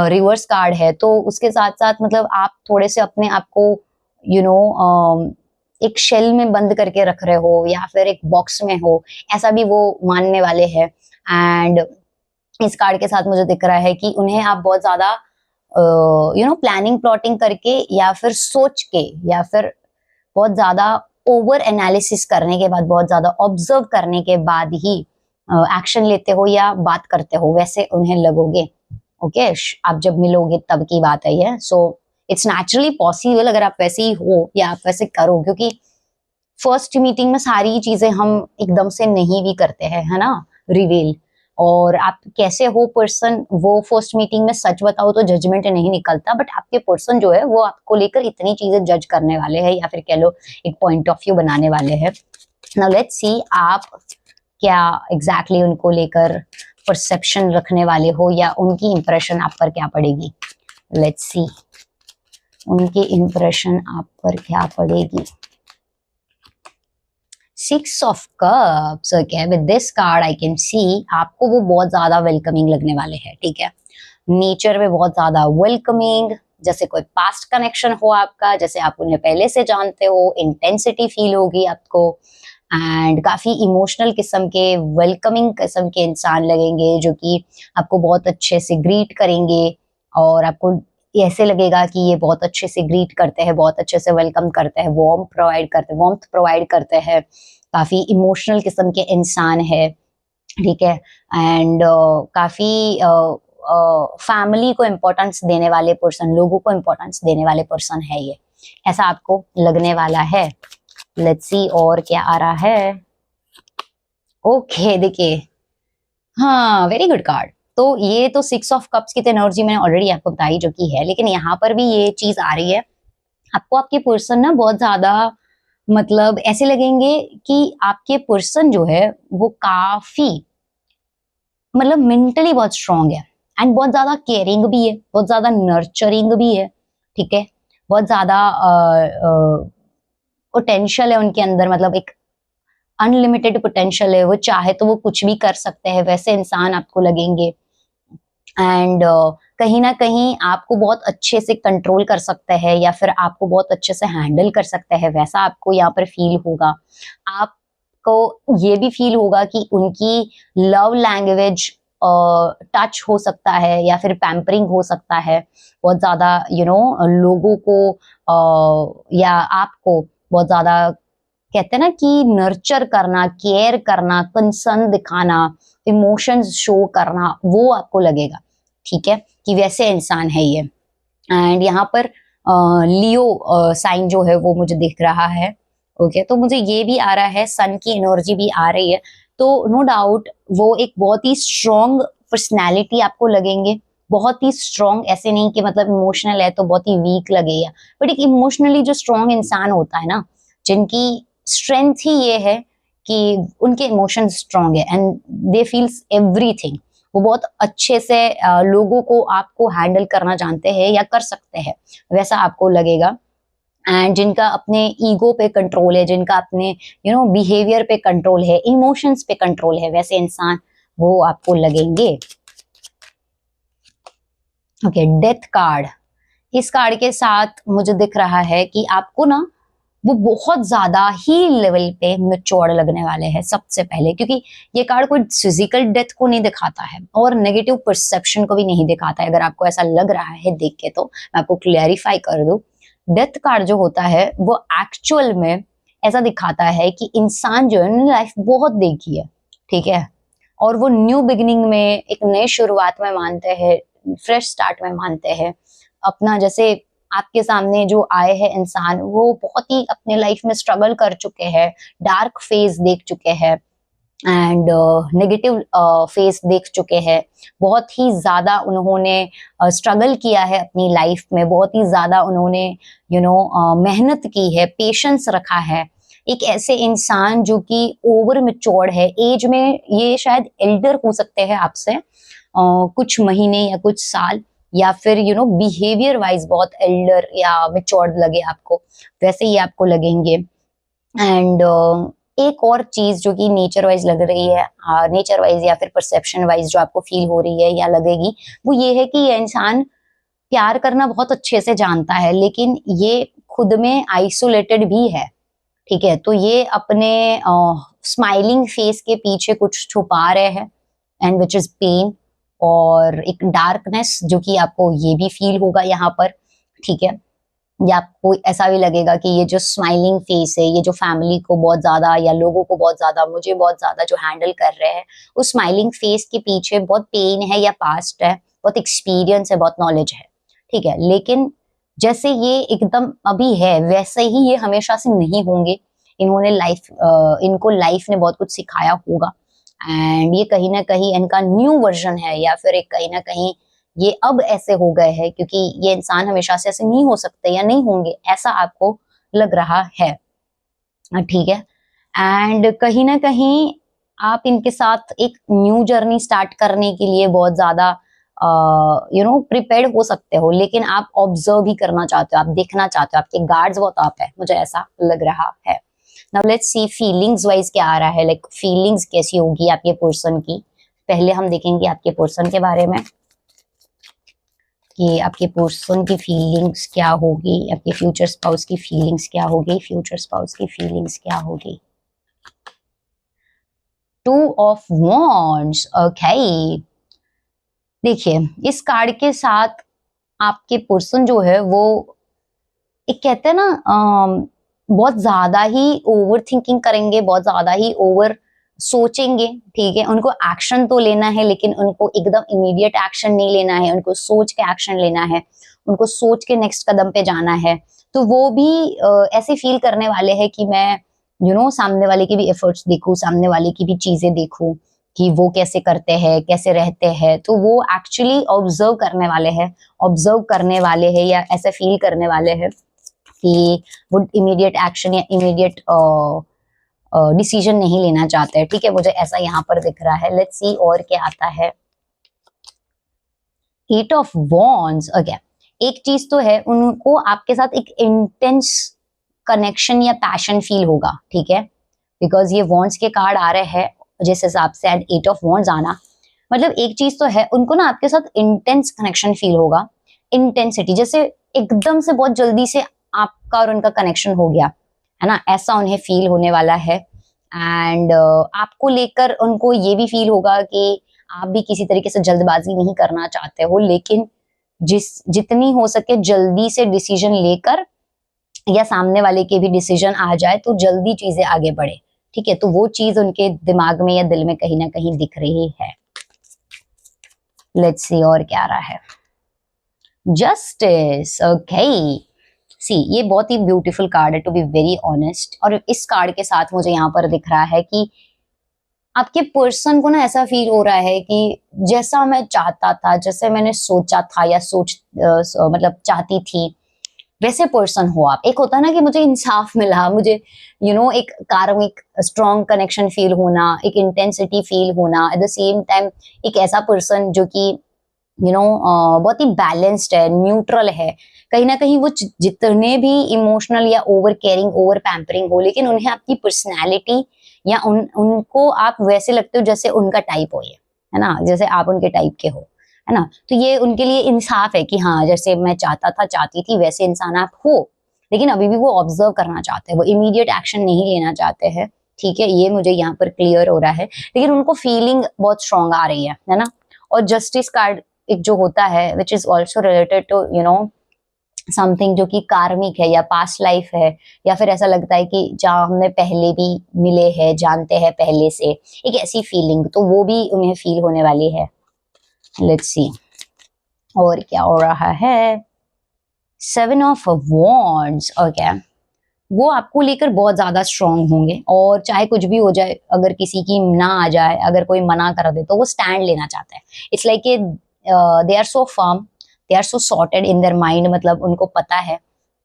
रिवर्स कार्ड है, तो उसके साथ साथ मतलब आप थोड़े से अपने आप को एक शेल में बंद करके रख रहे हो, या फिर एक बॉक्स में हो, ऐसा भी वो मानने वाले हैं। एंड इस कार्ड के साथ मुझे दिख रहा है कि उन्हें आप बहुत ज्यादा प्लानिंग प्लॉटिंग करके, या फिर सोच के, या फिर बहुत ज्यादा ओवर एनालिसिस करने के बाद, बहुत ज्यादा ऑब्जर्व करने के बाद ही एक्शन लेते हो या बात करते हो, वैसे उन्हें लगोगे। ओके, आप जब मिलोगे तब की बात है ये। सो इट्स नेचुरली पॉसिबल अगर आप वैसे ही हो या आप वैसे करो, क्योंकि फर्स्ट मीटिंग में सारी चीजें हम एकदम से नहीं भी करते हैं, है ना, रिवील। और आप कैसे हो पर्सन, वो फर्स्ट मीटिंग में सच बताओ तो जजमेंट नहीं निकलता, बट आपके पर्सन जो है वो आपको लेकर इतनी चीजें जज करने वाले हैं या फिर कह लो एक पॉइंट ऑफ व्यू बनाने वाले हैं। नाउ लेट्स सी आप क्या एग्जैक्टली उनको लेकर परसेप्शन रखने वाले हो या उनकी इंप्रेशन आप पर क्या पड़ेगी। लेट्स सी उनकी इंप्रेशन आप पर क्या पड़ेगी। 6 of cups, okay, with this card I can सी आपको वो बहुत ज्यादा वेलकमिंग लगने वाले हैं, ठीक है, नेचर में बहुत ज्यादा वेलकमिंग, जैसे कोई पास्ट कनेक्शन हो आपका, जैसे आप उन्हें पहले से जानते हो, इंटेंसिटी फील होगी आपको, एंड काफी इमोशनल किस्म के वेलकमिंग किस्म के इंसान लगेंगे जो कि आपको बहुत अच्छे से ग्रीट करेंगे और आपको ऐसे लगेगा कि ये बहुत अच्छे से ग्रीट करते हैं, बहुत अच्छे से वेलकम करते हैं, वार्मथ प्रोवाइड करते हैं, काफी इमोशनल किस्म के इंसान है, ठीक है, एंड काफी फैमिली को इम्पोर्टेंस देने वाले पर्सन, लोगों को इम्पोर्टेंस देने वाले पर्सन है ये, ऐसा आपको लगने वाला है। लेट्स सी और क्या आ रहा है। ओके देखिए, हाँ वेरी गुड कार्ड। तो ये तो 6 ऑफ कप्स की तो एनर्जी मैंने ऑलरेडी आपको बताई जो कि है, लेकिन यहाँ पर भी ये चीज आ रही है, आपको आपके पर्सन ना बहुत ज्यादा मतलब ऐसे लगेंगे कि आपके पर्सन जो है वो काफी मतलब मेंटली बहुत स्ट्रांग है एंड बहुत ज्यादा केयरिंग भी है, बहुत ज्यादा नर्चरिंग भी है, ठीक है, बहुत ज्यादा पोटेंशियल है उनके अंदर, मतलब एक अनलिमिटेड पोटेंशियल है, वो चाहे तो वो कुछ भी कर सकते हैं, वैसे इंसान आपको लगेंगे। एंड कहीं ना कहीं आपको बहुत अच्छे से कंट्रोल कर सकते हैं या फिर आपको बहुत अच्छे से हैंडल कर सकते हैं, वैसा आपको यहाँ पर फील होगा। आपको ये भी फील होगा कि उनकी लव लैंग्वेज टच हो सकता है या फिर पैम्परिंग हो सकता है, बहुत ज्यादा लोगों को या आपको बहुत ज्यादा कहते हैं ना कि नर्चर करना, केयर करना, कंसर्न दिखाना, इमोशंस शो करना, वो आपको लगेगा, ठीक है, कि वैसे इंसान है ये। एंड यहाँ पर लियो साइन जो है वो मुझे दिख रहा है, ओके, तो मुझे ये भी आ रहा है, सन की एनर्जी भी आ रही है, तो नो डाउट वो एक बहुत ही स्ट्रॉन्ग पर्सनैलिटी आपको लगेंगे, बहुत ही स्ट्रॉन्ग, ऐसे नहीं कि मतलब इमोशनल है तो बहुत ही वीक लगेगा, बट एक इमोशनली जो स्ट्रॉन्ग इंसान होता है ना, जिनकी स्ट्रेंथ ही ये है कि उनके इमोशंस स्ट्रॉन्ग है एंड दे फील्स एवरीथिंग, वो बहुत अच्छे से लोगों को, आपको हैंडल करना जानते हैं या कर सकते हैं, वैसा आपको लगेगा। एंड जिनका अपने ईगो पे कंट्रोल है, जिनका अपने बिहेवियर पे कंट्रोल है, इमोशंस पे कंट्रोल है, वैसे इंसान वो आपको लगेंगे। ओके, डेथ कार्ड, इस कार्ड के साथ मुझे दिख रहा है कि आपको ना वो बहुत ज्यादा ही लेवल पे मैच्योर लगने वाले हैं सबसे पहले, क्योंकि ये कार्ड कोई फिजिकल डेथ को नहीं दिखाता है और नेगेटिव परसेप्शन को भी नहीं दिखाता है। अगर आपको ऐसा लग रहा है देख के तो मैं आपको क्लियरिफाई कर दूं, डेथ कार्ड जो होता है वो एक्चुअल में ऐसा दिखाता है कि इंसान जो है लाइफ बहुत देखी है, ठीक है, और वो न्यू बिगिनिंग में, एक नए शुरुआत में मानते हैं, फ्रेश स्टार्ट में मानते हैं अपना। जैसे आपके सामने जो आए हैं इंसान, वो बहुत ही अपने लाइफ में स्ट्रगल कर चुके हैं, डार्क फेज देख चुके हैं एंड नेगेटिव फेज देख चुके हैं, बहुत ही ज्यादा उन्होंने स्ट्रगल किया है अपनी लाइफ में, बहुत ही ज्यादा उन्होंने मेहनत की है, पेशेंस रखा है। एक ऐसे इंसान जो कि ओवर मैच्योर्ड है एज में, ये शायद एल्डर हो सकते हैं आपसे कुछ महीने या कुछ साल, या फिर बिहेवियर वाइज बहुत एल्डर या मैच्योर्ड लगे आपको, वैसे ही आपको लगेंगे। एंड एक और चीज जो कि नेचर वाइज लग रही है, नेचर वाइज या फिर परसेप्शन वाइज जो आपको फील हो रही है या लगेगी, वो ये है कि ये इंसान प्यार करना बहुत अच्छे से जानता है, लेकिन ये खुद में आइसोलेटेड भी है, ठीक है, तो ये अपने स्माइलिंग फेस के पीछे कुछ छुपा रहे हैं एंड विच इज पेन और एक डार्कनेस जो कि आपको ये भी फील होगा यहाँ पर, ठीक है, या आपको ऐसा भी लगेगा कि ये जो स्माइलिंग फेस है, ये जो फैमिली को बहुत ज्यादा या लोगों को बहुत ज्यादा, मुझे बहुत ज्यादा जो हैंडल कर रहे हैं, उस स्माइलिंग फेस के पीछे बहुत पेन है या पास्ट है, बहुत एक्सपीरियंस है, बहुत नॉलेज है, ठीक है, लेकिन जैसे ये एकदम अभी है वैसे ही ये हमेशा से नहीं होंगे। इनको लाइफ ने बहुत कुछ सिखाया होगा एंड ये कहीं ना कहीं इनका न्यू वर्जन है, या फिर एक कहीं ना कहीं ये अब ऐसे हो गए हैं क्योंकि ये इंसान हमेशा से ऐसे नहीं हो सकते या नहीं होंगे, ऐसा आपको लग रहा है। ठीक है। एंड कहीं ना कहीं आप इनके साथ एक न्यू जर्नी स्टार्ट करने के लिए बहुत ज्यादा प्रिपेयर्ड हो सकते हो, लेकिन आप ऑब्जर्व भी करना चाहते हो, आप देखना चाहते हो, आपके गार्ड्स बहुत आप है, मुझे ऐसा लग रहा है। Now let's C feelings wise क्या आ रहा है, लाइक फीलिंग्स कैसी होगी आपके पर्सन की। पहले हम देखेंगे आपके पर्सन के बारे में कि आपके पर्सन की फीलिंग्स क्या होगी, आपके फ्यूचर स्पाउस की फीलिंग्स क्या होगी, फ्यूचर स्पाउस की फीलिंग्स क्या होगी। 2 ऑफ वॉन्ड्स, ओके। देखिए इस कार्ड के साथ आपके पर्सन जो है वो एक कहते हैं ना बहुत ज्यादा ही ओवर थिंकिंग करेंगे, बहुत ज्यादा ही ओवर सोचेंगे। ठीक है, उनको एक्शन तो लेना है लेकिन उनको एकदम इमीडिएट एक्शन नहीं लेना है, उनको सोच के एक्शन लेना है, उनको सोच के नेक्स्ट कदम पे जाना है। तो वो भी ऐसे फील करने वाले हैं कि मैं सामने वाले की भी एफर्ट्स देखूं, सामने वाले की भी चीजें देखूं कि वो कैसे करते हैं, कैसे रहते हैं। तो वो एक्चुअली ऑब्जर्व करने वाले हैं, या ऐसा फील करने वाले हैं कि वो इमीडिएट एक्शन या इमीडिएट डिसीजन नहीं लेना चाहते हैं। ठीक है, मुझे ऐसा यहाँ पर दिख रहा है। लेट्स सी और क्या आता है। 8 ऑफ वॉन्ड्स, अगेन एक चीज तो है, उनको आपके साथ एक इंटेंस कनेक्शन या पैशन फील होगा। ठीक है, बिकॉज ये वॉन्ड्स के कार्ड आ रहे हैं, जिस हिसाब से 8 ऑफ वॉन्ड्स आना मतलब एक चीज तो है, उनको ना आपके साथ इंटेंस कनेक्शन फील होगा। इंटेंसिटी जैसे एकदम से बहुत जल्दी से आपका और उनका कनेक्शन हो गया है ना, ऐसा उन्हें फील होने वाला है। एंड आपको लेकर उनको ये भी फील होगा कि आप भी किसी तरीके से जल्दबाजी नहीं करना चाहते हो, लेकिन जितनी हो सके जल्दी से डिसीजन लेकर, या सामने वाले के भी डिसीजन आ जाए तो जल्दी चीजें आगे बढ़े। ठीक है, तो वो चीज उनके दिमाग में या दिल में कहीं ना कहीं दिख रही है। लेट्स सी और क्या आ रहा है। Justice, okay. सी ये बहुत ही ब्यूटीफुल कार्ड है, टू बी वेरी ऑनेस्ट। और इस कार्ड के साथ मुझे यहाँ पर दिख रहा है कि आपके पर्सन को ना ऐसा फील हो रहा है कि जैसा मैं चाहता था, जैसे मैंने सोचा था या मतलब चाहती थी, वैसे पर्सन हो आप। एक होता है ना कि मुझे इंसाफ मिला, मुझे एक कार्मिक स्ट्रॉन्ग कनेक्शन फील होना, एक इंटेंसिटी फील होना, एट द सेम टाइम एक ऐसा पर्सन जो कि बहुत ही बैलेंस्ड है, न्यूट्रल है। कहीं ना कहीं वो जितने भी इमोशनल या ओवर केयरिंग, ओवर पैम्परिंग हो, लेकिन उन्हें आपकी पर्सनैलिटी या उनको आप वैसे लगते हो जैसे उनका टाइप हो, ये है ना, जैसे आप उनके टाइप के हो, है ना। तो ये उनके लिए इंसाफ है कि हाँ, जैसे मैं चाहता था, चाहती थी, वैसे इंसान आप हो। लेकिन अभी भी वो ऑब्जर्व करना चाहते हैं, वो इमीडिएट एक्शन नहीं लेना चाहते हैं। ठीक है, ये मुझे यहाँ पर क्लियर हो रहा है, लेकिन उनको फीलिंग बहुत स्ट्रांग आ रही है ना। और जस्टिस कार्ड एक जो होता है which is also related to something जो कि कार्मिक है या पास्ट लाइफ है, या फिर ऐसा लगता है कि जहाँ हमने पहले भी मिले हैं, जानते हैं पहले से, एक ऐसी फीलिंग, तो वो भी उन्हें फील होने वाली है। लेट्स सी और क्या हो रहा है। 7 ऑफ वॉन्ड्स, ओके। वो आपको लेकर बहुत ज्यादा स्ट्रांग होंगे, और चाहे कुछ भी हो जाए, अगर किसी की ना आ जाए, अगर कोई मना कर दे, तो वो स्टैंड लेना चाहता है। It's like they are so firm, they are so sorted in their mind. मतलब उनको पता है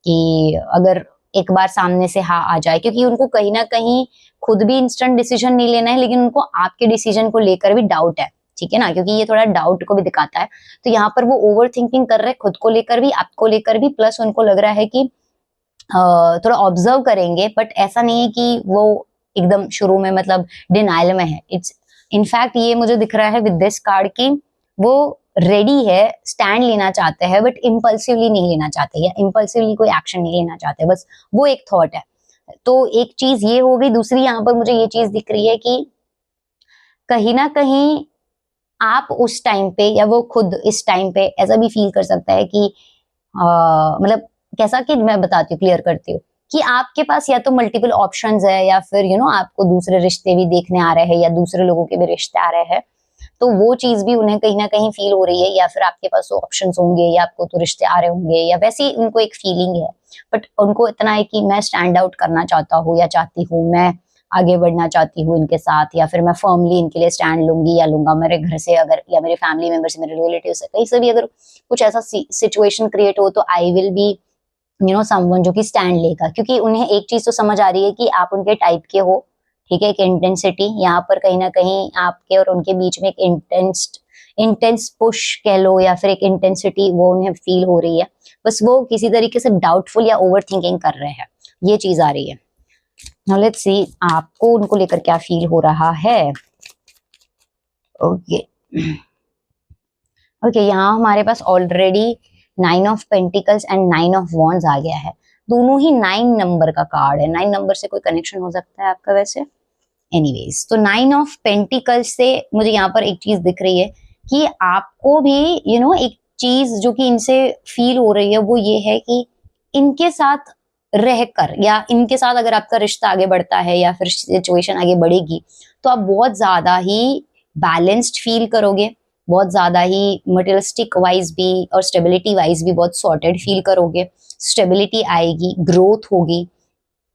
कि अगर एक बार सामने से हाँ आ जाए, क्योंकि उनको कहीं ना कहीं खुद भी इंस्टेंट डिसीजन नहीं लेना है, लेकिन उनको आपके डिसीजन को लेकर भी डाउट है। ठीक है ना, क्योंकि ये थोड़ा डाउट को भी दिखाता है। तो यहाँ पर वो ओवर थिंकिंग कर रहे हैं, खुद को लेकर भी, आपको लेकर भी, प्लस उनको लग रहा है कि थोड़ा ऑब्जर्व करेंगे, बट ऐसा नहीं है कि वो एकदम शुरू में मतलब डिनाइल में है। इट्स इनफैक्ट ये मुझे दिख रहा है विद दिस कार्ड की वो रेडी है, स्टैंड लेना चाहते हैं, बट इम्पल्सिवली नहीं लेना चाहते, या इम्पल्सिवली कोई एक्शन नहीं लेना चाहते, बस वो एक थॉट है। तो एक चीज ये हो गई। दूसरी यहाँ पर मुझे ये चीज दिख रही है कि कहीं ना कहीं आप उस टाइम पे, या वो खुद इस टाइम पे ऐसा भी फील कर सकता है कि मतलब कैसा कि मैं बताती हूँ, क्लियर करती हूँ कि आपके पास या तो मल्टीपल ऑप्शंस है, या फिर आपको दूसरे रिश्ते भी देखने आ रहे हैं, या दूसरे लोगों के भी रिश्ते आ रहे हैं। तो वो चीज भी उन्हें कहीं ना कहीं फील हो रही है, या फिर आपके पास ऑप्शंस होंगे, या आपको तो रिश्ते आ रहे होंगे, या वैसे ही उनको एक फीलिंग है। बट उनको इतना है कि मैं स्टैंड आउट करना चाहता हूँ या चाहती हूँ, मैं आगे बढ़ना चाहती हूँ इनके साथ, या फिर मैं फर्मली इनके लिए स्टैंड लूंगी या लूंगा। मेरे घर से अगर, या मेरे फैमिली मेंबर से, मेरे रिलेटिव से, कहीं से भी अगर कुछ ऐसा सिचुएशन क्रिएट हो तो आई विल बी समवन जो कि स्टैंड लेगा, क्योंकि उन्हें एक चीज तो समझ आ रही है कि आप उनके टाइप के हो, ठीक है। एक इंटेंसिटी यहाँ पर कहीं ना कहीं आपके और उनके बीच में एक इंटेंस पुश कह लो, या फिर एक इंटेंसिटी वो उन्हें फील हो रही है। बस वो किसी तरीके से डाउटफुल या ओवर थिंकिंग कर रहे हैं, ये चीज आ रही है। नाउ लेट्स सी आपको उनको लेकर क्या फील हो रहा है। ओके ओके, यहाँ हमारे पास already 9 of pentacles and 9 of wands आ गया है। दोनों ही 9 नंबर का कार्ड है। 9 नंबर से कोई कनेक्शन हो सकता है आपका वैसे? एनीवेज, तो 9 ऑफ पेंटिकल्स से मुझे यहाँ पर एक चीज दिख रही है कि आपको भी एक चीज जो कि इनसे फील हो रही है वो ये है कि इनके साथ रहकर, या इनके साथ अगर आपका रिश्ता आगे बढ़ता है या फिर सिचुएशन आगे बढ़ेगी, तो आप बहुत ज्यादा ही बैलेंस्ड फील करोगे, बहुत ज्यादा ही मटेरियलिस्टिक वाइज भी और स्टेबिलिटी वाइज भी बहुत सॉर्टेड फील करोगे। स्टेबिलिटी आएगी, ग्रोथ होगी,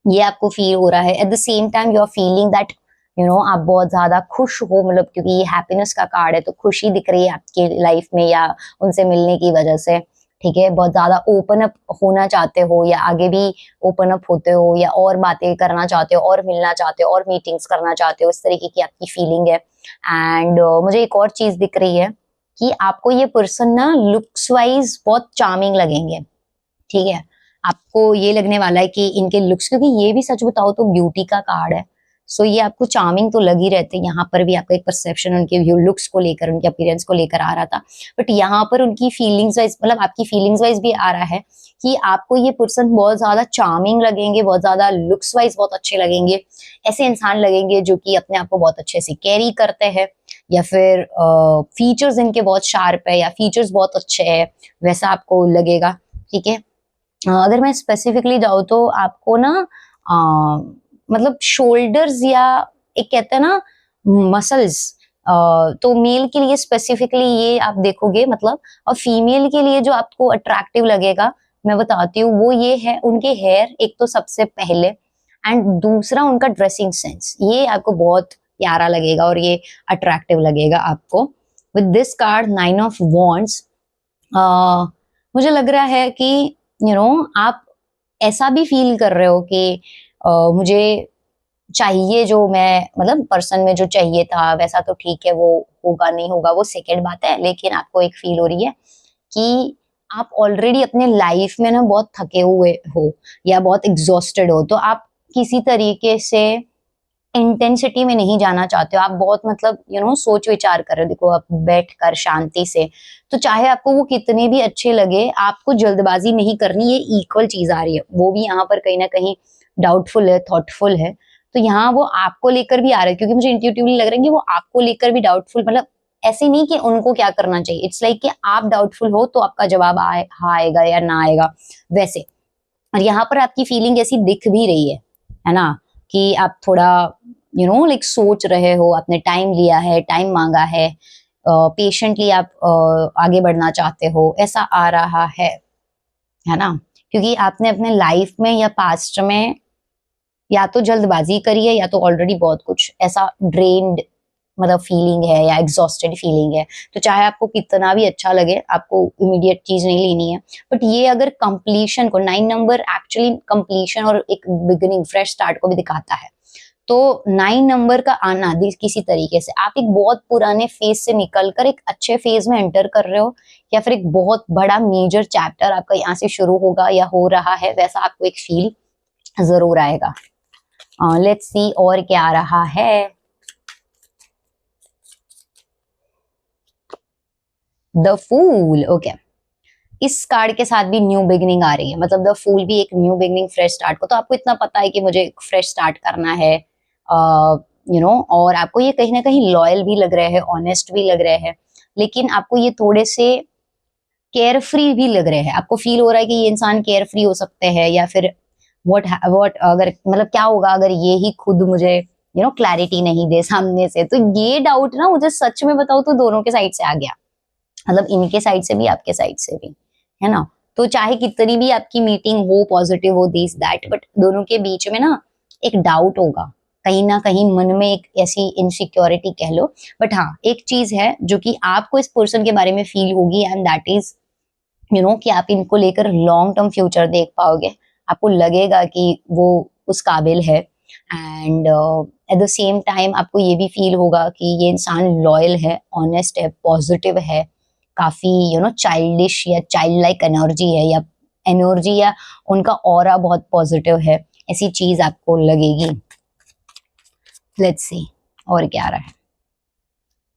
ये आपको फील हो रहा है। At the same time you are feeling that आप बहुत ज्यादा खुश हो, मतलब क्योंकि ये हैप्पीनेस का कार्ड है तो खुशी दिख रही है आपकी लाइफ में या उनसे मिलने की वजह से, ठीक है। बहुत ज्यादा ओपन अप होना चाहते हो, या आगे भी ओपन अप होते हो, या और बातें करना चाहते हो, और मिलना चाहते हो, और मीटिंग्स करना चाहते हो, इस तरीके की आपकी फीलिंग है। एंड मुझे एक और चीज दिख रही है कि आपको ये पर्सन ना लुक्स वाइज बहुत चार्मिंग लगेंगे, ठीक है। आपको ये लगने वाला है कि इनके लुक्स, क्योंकि ये भी सच बताओ तो ब्यूटी का कार्ड है, सो ये आपको चार्मिंग तो लग ही रहते हैं। यहाँ पर भी आपका एक परसेप्शन उनके लुक्स को लेकर, उनके अपीयरेंस को लेकर आ रहा था, बट यहाँ पर उनकी फीलिंग्स वाइज, मतलब आपकी फीलिंग्स वाइज भी आ रहा है कि आपको ये पर्सन बहुत ज्यादा चार्मिंग लगेंगे, बहुत ज्यादा लुक्स वाइज बहुत अच्छे लगेंगे। ऐसे इंसान लगेंगे जो कि अपने आप को बहुत अच्छे से कैरी करते हैं, या फिर फीचर्स इनके बहुत शार्प है, या फीचर्स बहुत अच्छे है, वैसा आपको लगेगा, ठीक है। अगर मैं स्पेसिफिकली जाऊँ तो आपको ना मतलब शोल्डर्स, या एक कहते हैं ना मसल्स, तो मेल के लिए स्पेसिफिकली ये आप देखोगे, मतलब, और फीमेल के लिए जो आपको अट्रैक्टिव लगेगा मैं बताती हूँ वो ये है उनके हेयर, एक तो सबसे पहले, एंड दूसरा उनका ड्रेसिंग सेंस, ये आपको बहुत प्यारा लगेगा और ये अट्रैक्टिव लगेगा आपको। With this card 9 of wands, मुझे लग रहा है कि आप ऐसा भी फील कर रहे हो कि मुझे चाहिए जो मैं, मतलब पर्सन में जो चाहिए था वैसा तो ठीक है, वो होगा नहीं होगा वो सेकेंड बात है, लेकिन आपको एक फील हो रही है कि आप ऑलरेडी अपने लाइफ में ना बहुत थके हुए हो या बहुत एग्जॉस्टेड हो, तो आप किसी तरीके से इंटेंसिटी में नहीं जाना चाहते हो। आप बहुत, मतलब सोच विचार कर रहे हो, देखो आप बैठ कर शांति से, तो चाहे आपको वो कितने भी अच्छे लगे, आपको जल्दबाजी नहीं करनी, ये इक्वल चीज आ रही है। वो भी यहाँ पर कहीं ना कहीं डाउटफुल है, थॉटफुल है, तो यहाँ वो आपको लेकर भी आ रहा है, क्योंकि मुझे इंट्यूटिवली लग रहा है कि वो आपको लेकर भी डाउटफुल, मतलब ऐसे नहीं कि उनको क्या करना चाहिए, इट्स लाइक कि आप डाउटफुल हो तो आपका जवाब हाँ आएगा या ना आएगा वैसे। और यहाँ पर आपकी फीलिंग ऐसी दिख भी रही है ना, कि आप थोड़ा लाइक सोच रहे हो, आपने टाइम लिया है, टाइम मांगा है, पेशेंटली आप आगे बढ़ना चाहते हो, ऐसा आ रहा है ना, क्योंकि आपने अपने लाइफ में या पास्ट में या तो जल्दबाजी करी है, या तो ऑलरेडी बहुत कुछ ऐसा ड्रेन्ड, मतलब फीलिंग है या एग्जॉस्टेड फीलिंग है। तो चाहे आपको कितना भी अच्छा लगे, आपको इमीडिएट चीज नहीं लेनी है, बट ये अगर कंप्लीशन को, 9 नंबर एक्चुअली कंप्लीशन और एक बिगिनिंग, फ्रेश स्टार्ट को भी दिखाता है। तो 9 नंबर का आना किसी तरीके से आप एक बहुत पुराने फेज से निकलकर एक अच्छे फेज में एंटर कर रहे हो, या फिर एक बहुत बड़ा मेजर चैप्टर आपका यहाँ से शुरू होगा या हो रहा है, वैसा आपको एक फील जरूर आएगा। लेट्स सी और क्या आ रहा है। The fool, okay. इस कार्ड के साथ भी न्यू बिगिनिंग आ रही है, मतलब द फूल भी एक न्यू बिगिनिंग, फ्रेश स्टार्ट को, तो आपको इतना पता है कि मुझे फ्रेश स्टार्ट करना है, और आपको ये कहीं ना कहीं लॉयल भी लग रहे हैं, ऑनेस्ट भी लग रहे हैं, लेकिन आपको ये थोड़े से केयर फ्री भी लग रहे हैं। आपको फील हो रहा है कि ये इंसान केयर फ्री हो सकते हैं, या फिर व्हाट अगर, मतलब क्या होगा अगर ये ही खुद मुझे क्लैरिटी नहीं दे सामने से। तो ये डाउट ना मुझे सच में बताऊं तो दोनों के साइड से आ गया, मतलब इनके साइड से भी आपके साइड से भी, है ना। तो चाहे कितनी भी आपकी मीटिंग हो, पॉजिटिव हो, दिस दैट, बट दोनों के बीच में ना एक डाउट होगा, कहीं ना कहीं मन में एक ऐसी इनसिक्योरिटी कह लो, बट हाँ एक चीज है जो कि आपको इस पर्सन के बारे में फील होगी, एंड दैट इज कि आप इनको लेकर लॉन्ग टर्म फ्यूचर देख पाओगे, आपको लगेगा कि वो उस काबिल है, and eight the same time आपको ये भी फील होगा कि ये इंसान लॉयल है, ऑनेस्ट है, पॉजिटिव है, काफी चाइल्डिश या चाइल्ड लाइक एनर्जी है, या एनर्जी या उनका ऑरा बहुत पॉजिटिव है, ऐसी चीज आपको लगेगी। लेट्स सी और क्या रहा है।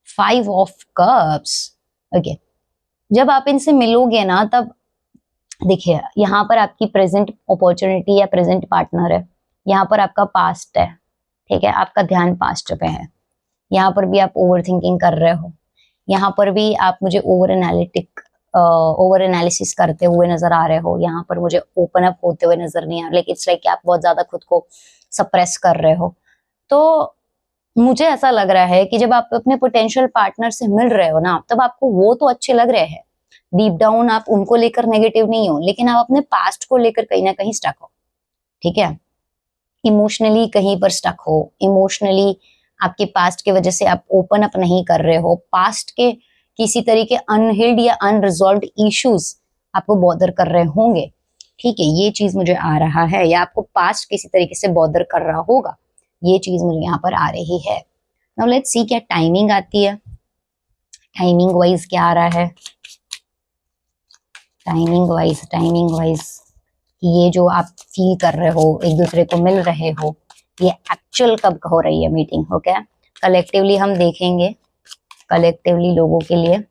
5 ऑफ कप्स। ओके, जब आप इनसे मिलोगे ना, तब देखिए यहाँ पर आपकी प्रेजेंट अपॉर्चुनिटी या प्रेजेंट पार्टनर है, यहाँ पर आपका पास्ट है, ठीक है, आपका ध्यान पास्ट पे है, यहाँ पर भी आप ओवर थिंकिंग कर रहे हो, यहाँ पर भी आप मुझे ओवर एनालिसिस करते हुए नजर आ रहे हो, यहाँ पर मुझे ओपन अप होते हुए नजर नहीं आ रहा, लेकिन इट्स लाइक आप बहुत ज्यादा खुद को सप्रेस कर रहे हो। तो मुझे ऐसा लग रहा है कि जब आप अपने पोटेंशियल पार्टनर से मिल रहे हो ना, तब आपको वो तो अच्छे लग रहे हैं, डीप डाउन आप उनको लेकर नेगेटिव नहीं हो, लेकिन आप अपने पास्ट को लेकर कहीं ना कहीं स्टक हो, ठीक है, इमोशनली कहीं पर स्टक हो, इमोशनली आपके पास्ट की वजह से आप ओपन अप नहीं कर रहे हो, पास्ट के किसी तरीके अनहिल्ड या अनरिजॉल्व्ड इश्यूज आपको बॉदर कर रहे होंगे, ठीक है, ये चीज मुझे आ रहा है, या आपको पास्ट किसी तरीके से बॉदर कर रहा होगा, ये चीज मुझे यहाँ पर आ रही है। नाउ लेट्स सी क्या टाइमिंग आती है, टाइमिंग वाइज क्या आ रहा है, टाइमिंग वाइज ये जो आप फील कर रहे हो, एक दूसरे को मिल रहे हो, ये एक्चुअल कब हो रही है मीटिंग, ओके, कलेक्टिवली हम देखेंगे, कलेक्टिवली लोगों के लिए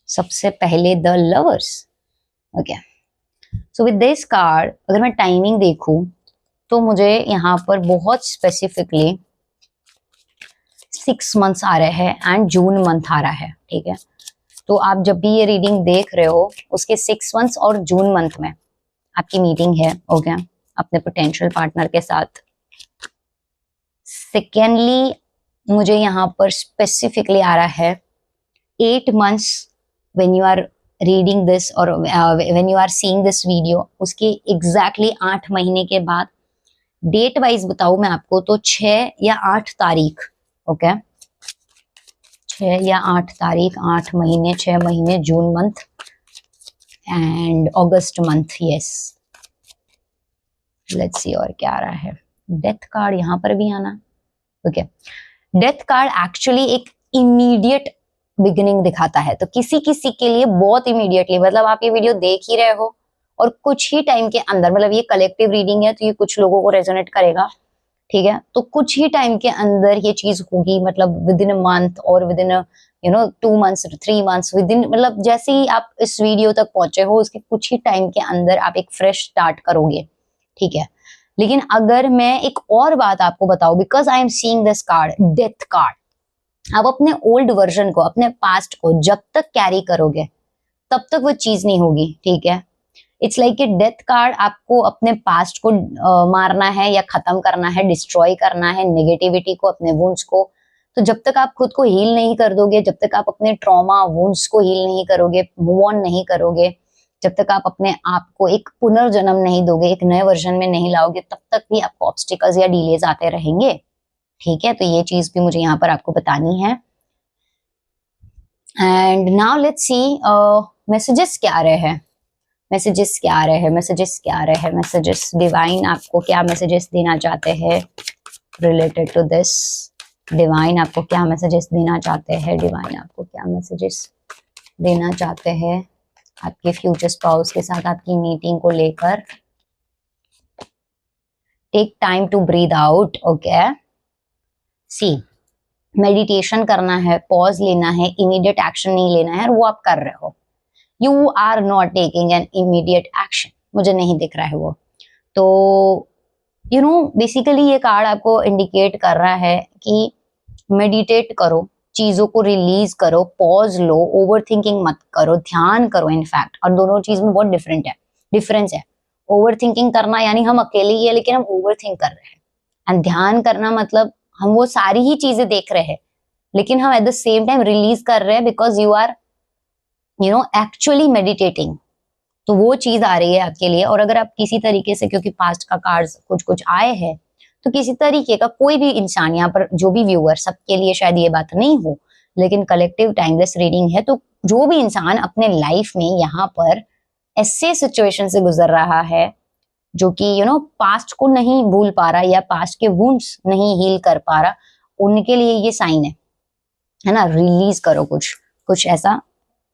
सबसे पहले the lovers, okay. So with this card अगर मैं टाइमिंग देखूं तो मुझे यहाँ पर बहुत स्पेसिफिकली 6 मंथ्स आ रहे हैं एंड जून मंथ आ रहा है, ठीक है, तो आप जब भी ये रीडिंग देख रहे हो उसके 6 मंथ्स और जून मंथ में आपकी मीटिंग है, ओके, अपने पोटेंशियल पार्टनर के साथ। सेकेंडली मुझे यहाँ पर स्पेसिफिकली आ रहा है 8 months when you are reading this और when you are seeing this video, उसके एग्जैक्टली 8 महीने के बाद, डेट वाइज बताऊं मैं आपको तो 6 या 8 तारीख, ओके, 6 या 8 तारीख, 8 महीने, 6 महीने, June month and August month, yes. Let's see और क्या आ रहा है, डेथ कार्ड यहाँ पर भी आना, ओके। डेथ कार्ड एक्चुअली एक इमीडिएट बिगिनिंग दिखाता है, तो किसी किसी के लिए बहुत इमीडिएटली, मतलब आप ये वीडियो देख ही रहे हो और कुछ ही टाइम के अंदर, मतलब ये कलेक्टिव रीडिंग है तो ये कुछ लोगों को रेजोनेट करेगा, ठीक है, तो कुछ ही टाइम के अंदर ये चीज होगी, मतलब विद इन अ मंथ और with in 2 months, 3 months, with in, मतलब जैसे ही आप इस वीडियो तक पहुंचे हो उसके कुछ ही टाइम के अंदर आप एक फ्रेश स्टार्ट करोगे, ठीक है। लेकिन अगर मैं एक और बात आपको बताऊं, because I am seeing this card, death card, आप अपने ओल्ड वर्जन को, अपने पास्ट को जब तक कैरी करोगे तब तक वो चीज नहीं होगी, ठीक है। It's like a death card, आपको अपने पास्ट को मारना है या खत्म करना है, डिस्ट्रॉय करना है नेगेटिविटी को, अपने वुंड्स को, तो जब तक आप खुद को हील नहीं कर दोगे, जब तक आप अपने ट्रॉमा वुंड्स को हील नहीं करोगे, मूव ऑन नहीं करोगे, जब तक आप अपने आप को एक पुनर्जन्म नहीं दोगे, एक नए वर्जन में नहीं लाओगे, तब तक भी आपको ऑब्स्टिकल्स या डिलेज आते रहेंगे, ठीक है, तो ये चीज भी मुझे यहाँ पर आपको बतानी है। And now let's C messages क्या आ रहे हैं, मैसेजेस क्या आ रहे हैं, मैसेजेस क्या आ रहे हैं, मैसेजेस डिवाइन आपको क्या मैसेजेस देना चाहते हैं रिलेटेड टू दिस, डिवाइन आपको क्या मैसेजेस देना चाहते हैं, डिवाइन आपको क्या मैसेजेस देना चाहते हैं आपके फ्यूचर स्पाउस के साथ आपकी मीटिंग को लेकर। Take time to breathe out, okay, see meditation करना है, पॉज लेना है, इमीडिएट एक्शन नहीं लेना है, और वो आप कर रहे हो, you are not taking an immediate action, मुझे नहीं दिख रहा है वो, तो बेसिकली ये कार्ड आपको इंडिकेट कर रहा है कि मेडिटेट करो, चीजों को रिलीज करो, पॉज लो, ओवर थिंकिंग मत करो, ध्यान करो इनफैक्ट, और दोनों चीज में बहुत डिफरेंस है। ओवर थिंकिंग करना यानी हम अकेले ही है लेकिन हम ओवर थिंक कर रहे हैं, एंड ध्यान करना मतलब हम वो सारी ही चीजें देख रहे हैं लेकिन हम at the same time release कर रहे हैं, because you are actually meditating, तो वो चीज आ रही है आपके लिए। और अगर आप किसी तरीके से, क्योंकि पास्ट का कार्ड्स कुछ कुछ आए हैं, तो किसी तरीके का कोई भी इंसान, यहाँ पर जो भी व्यूअर, सबके लिए शायद ये बात नहीं हो, लेकिन कलेक्टिव टाइमलेस रीडिंग है, तो जो भी इंसान अपने लाइफ में यहाँ पर ऐसे सिचुएशन से गुजर रहा है जो कि पास्ट को नहीं भूल पा रहा या पास्ट के वुंड्स नहीं हील कर पा रहा, उनके लिए ये साइन है ना। रिलीज करो कुछ कुछ ऐसा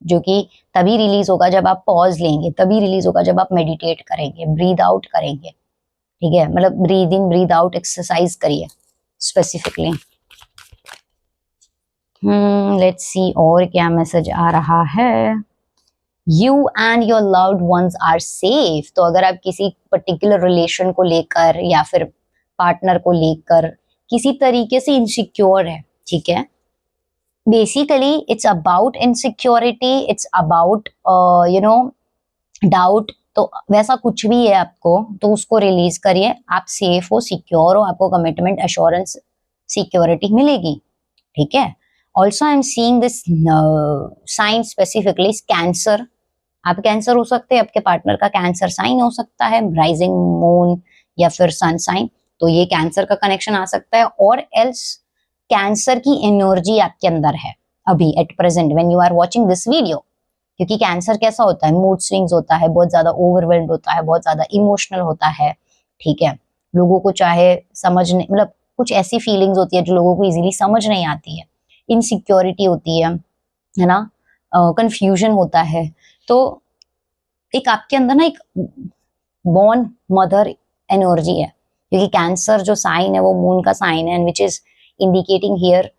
जो कि तभी रिलीज होगा जब आप पॉज लेंगे, तभी रिलीज होगा जब आप मेडिटेट करेंगे, ब्रीद आउट करेंगे, ठीक है। मतलब breathe in breathe out exercise करिए स्पेसिफिकली। लेट्स सी और क्या मैसेज आ रहा है। You and your loved ones are safe. तो अगर आप किसी पर्टिकुलर रिलेशन को लेकर या फिर पार्टनर को लेकर किसी तरीके से इनसिक्योर है, ठीक है, basically it's about insecurity, it's about doubt, तो वैसा कुछ भी है आपको तो उसको रिलीज करिए। आप सेफ हो, सिक्योर हो, आपको कमिटमेंट, एश्योरेंस, सिक्योरिटी मिलेगी, ठीक है। Also I am seeing this sign specifically Cancer. आप कैंसर हो सकते हैं, आपके पार्टनर का कैंसर साइन हो सकता है, राइजिंग मून या फिर सन साइन, तो ये कैंसर का कनेक्शन आ सकता है। और एल्स कैंसर की एनर्जी आपके अंदर है अभी at present when you are watching this video, क्योंकि कैंसर कैसा होता है, मूड स्विंग्स होता है, बहुत ज्यादा ओवरवेल्ड होता है, बहुत ज्यादा इमोशनल होता है, ठीक है। लोगों को चाहे समझने, मतलब कुछ ऐसी फीलिंग्स होती है जो लोगों को इजीली समझ नहीं आती है, इनसिक्योरिटी होती है ना, कंफ्यूजन होता है। तो एक आपके अंदर ना एक बॉर्न मदर एनर्जी है, क्योंकि कैंसर जो साइन है वो मून का साइन है, विच इज इंडिकेटिंग हियर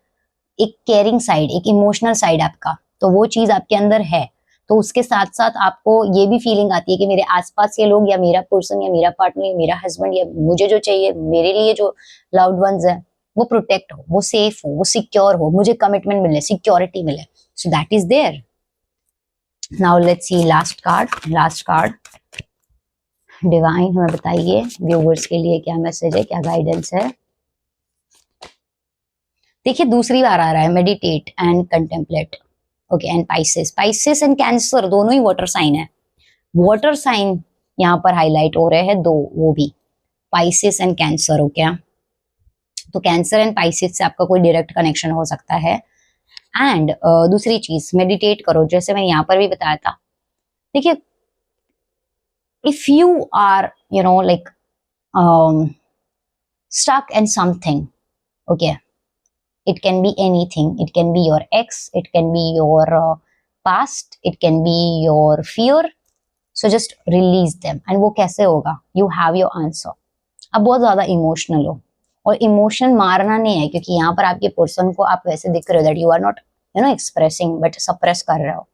एक केयरिंग साइड, एक इमोशनल साइड आपका, तो वो चीज आपके अंदर है। तो उसके साथ साथ आपको ये भी फीलिंग आती है कि मेरे आसपास के लोग या मेरा पर्सन या मेरा पार्टनर या मेरा हस्बैंड या मुझे जो चाहिए, मेरे लिए जो लव्ड वंस है, वो प्रोटेक्ट हो, वो सेफ हो, वो सिक्योर हो, मुझे कमिटमेंट मिले, सिक्योरिटी मिले। So that is there. Now let's see last card. Divine हमें बताइए व्यूअर्स के लिए क्या मैसेज है, क्या गाइडेंस है। देखिए दूसरी बार आ रहा है meditate and contemplate, okay. And Pisces and cancer दोनों ही वाटर साइन है। वाटर साइन यहाँ पर हाईलाइट हो रहे हैं दो, वो भी पाइसेस एंड कैंसर, हो क्या। तो कैंसर एंड पाइसेस से आपका कोई डायरेक्ट कनेक्शन हो सकता है। एंड दूसरी चीज, मेडिटेट करो, जैसे मैंने यहाँ पर भी बताया था। देखिए if you are like stuck in something, okay, it can be anything, it can be your ex, it can be your past, it can be your fear, so just release them। and वो कैसे होगा, you have your answer। अब बहुत ज्यादा emotional हो, और emotion मारना नहीं है, क्योंकि यहाँ पर आपके पर्सन को आप वैसे दिख रहे हो that you are not expressing but suppress कर रहे हो,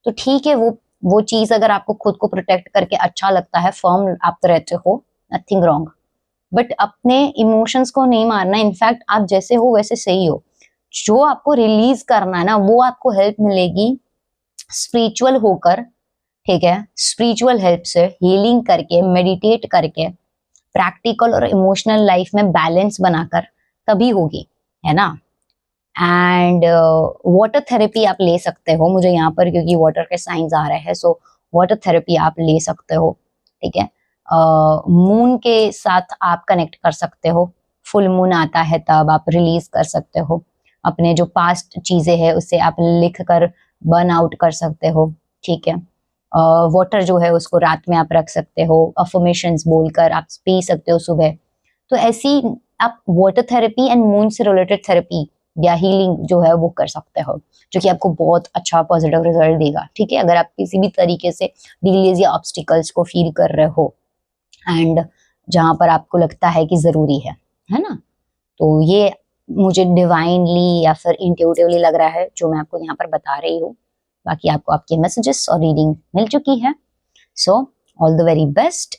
तो ठीक है। वो चीज अगर आपको खुद को प्रोटेक्ट करके अच्छा लगता है, फर्म आप रहते हो, नथिंग रॉन्ग, बट अपने इमोशंस को नहीं मारना। इनफैक्ट आप जैसे हो वैसे सही हो। जो आपको रिलीज करना है ना, वो आपको हेल्प मिलेगी स्पिरिचुअल होकर, ठीक है, स्पिरिचुअल हेल्प से, हीलिंग करके, मेडिटेट करके, प्रैक्टिकल और इमोशनल लाइफ में बैलेंस बनाकर, तभी होगी, है ना। एंड वाटर थेरेपी आप ले सकते हो, मुझे यहाँ पर क्योंकि वाटर के साइंस आ रहे हैं, सो वाटर थेरेपी आप ले सकते हो, ठीक है। मून के साथ आप कनेक्ट कर सकते हो, फुल मून आता है तब आप रिलीज कर सकते हो अपने जो पास्ट चीजें हैं, उससे आप लिख कर बर्न आउट कर सकते हो, ठीक है। वाटर जो है उसको रात में आप रख सकते हो, अफर्मेशंस बोलकर आप पी सकते हो सुबह। तो ऐसी आप वाटर थेरेपी एंड मून से रिलेटेड थेरेपी या हीलिंग जो है वो कर सकते हो, जो कि आपको बहुत अच्छा पॉजिटिव रिजल्ट देगा, ठीक है। अगर आप किसी भी तरीके से डिलेज या ऑब्स्टिकल्स को फील कर रहे हो एंड जहां पर आपको लगता है कि जरूरी है ना, तो ये मुझे डिवाइनली या फिर इंट्यूटिवली लग रहा है जो मैं आपको यहाँ पर बता रही हूँ। बाकी आपको आपके मैसेजेस और रीडिंग मिल चुकी है। So all the very best,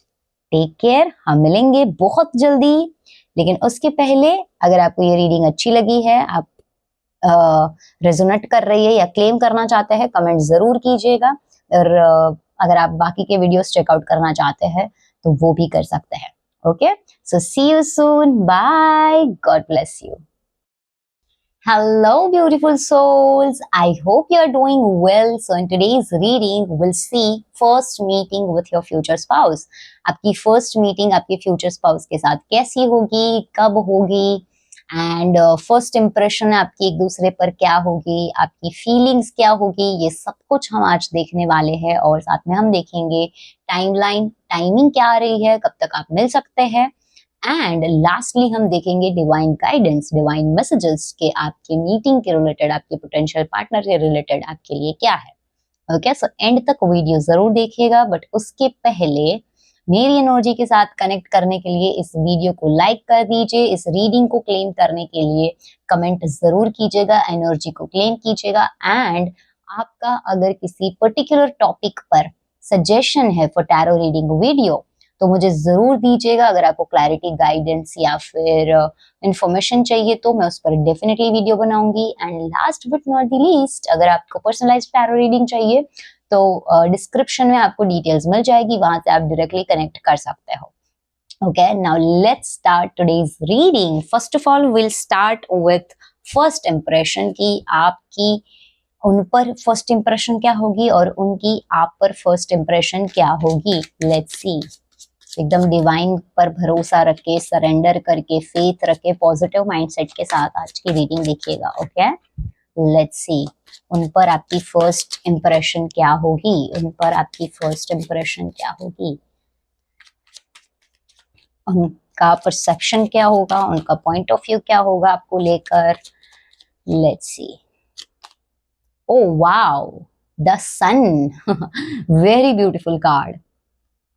take care, हम मिलेंगे बहुत जल्दी। लेकिन उसके पहले अगर आपको ये रीडिंग अच्छी लगी है, आप रेजोनेट कर रही है या क्लेम करना चाहते हैं, कमेंट जरूर कीजिएगा। और अगर आप बाकी के वीडियोस चेकआउट करना चाहते हैं तो वो भी कर सकते हैं। Okay, so see you soon, bye, God bless you. Hello, beautiful souls. I hope you are doing well. So, in today's reading, we'll see first meeting with your future spouse. आपकी first meeting आपके future spouse के साथ कैसी होगी, कब होगी, and first impression आपकी एक दूसरे पर क्या होगी, आपकी फीलिंग्स क्या होगी, ये सब कुछ हम आज देखने वाले हैं। और साथ में हम देखेंगे टाइमलाइन, टाइमिंग क्या आ रही है, कब तक आप मिल सकते हैं, एंड लास्टली हम देखेंगे डिवाइन गाइडेंस, डिवाइन मैसेजेस के आपके मीटिंग के रिलेटेड, आपके पोटेंशियल पार्टनर के रिलेटेड आपके लिए क्या है। ओके, सो एंड तक वीडियो जरूर देखिएगा, बट उसके पहले मेरी एनर्जी के साथ कनेक्ट करने के लिए इस वीडियो को लाइक कर दीजिए, इस रीडिंग को क्लेम करने के लिए कमेंट जरूर कीजिएगा, एनर्जी को क्लेम कीजिएगा, एंड आपका अगर किसी पर्टिकुलर टॉपिक पर सजेशन है फॉर टैरो रीडिंग वीडियो तो मुझे जरूर दीजिएगा। अगर आपको क्लैरिटी, गाइडेंस या फिर इंफॉर्मेशन चाहिए तो मैं उस पर डेफिनेटली वीडियो बनाऊंगी। And last but not the least, अगर आपको पर्सनलाइज्ड टैरो रीडिंग चाहिए तो डिस्क्रिप्शन में आपको डिटेल्स मिल जाएगी, वहां से आप डायरेक्टली कनेक्ट कर सकते हो। Okay, now let's start today's reading. First of all, we'll start with first impression कि आपकी उन पर फर्स्ट इंप्रेशन क्या होगी और उनकी आप पर फर्स्ट इंप्रेशन क्या होगी। Let's see. एकदम डिवाइन पर भरोसा रख के, सरेंडर करके, फेथ रख के, पॉजिटिव माइंडसेट के साथ आज की रीडिंग देखिएगा। ओके, लेट्स सी उन पर आपकी फर्स्ट इंप्रेशन क्या होगी, उन पर आपकी फर्स्ट इंप्रेशन क्या होगी, उनका परसेप्शन क्या होगा, उनका पॉइंट ऑफ व्यू क्या होगा आपको लेकर। Let's see. Oh wow, the sun, very beautiful card.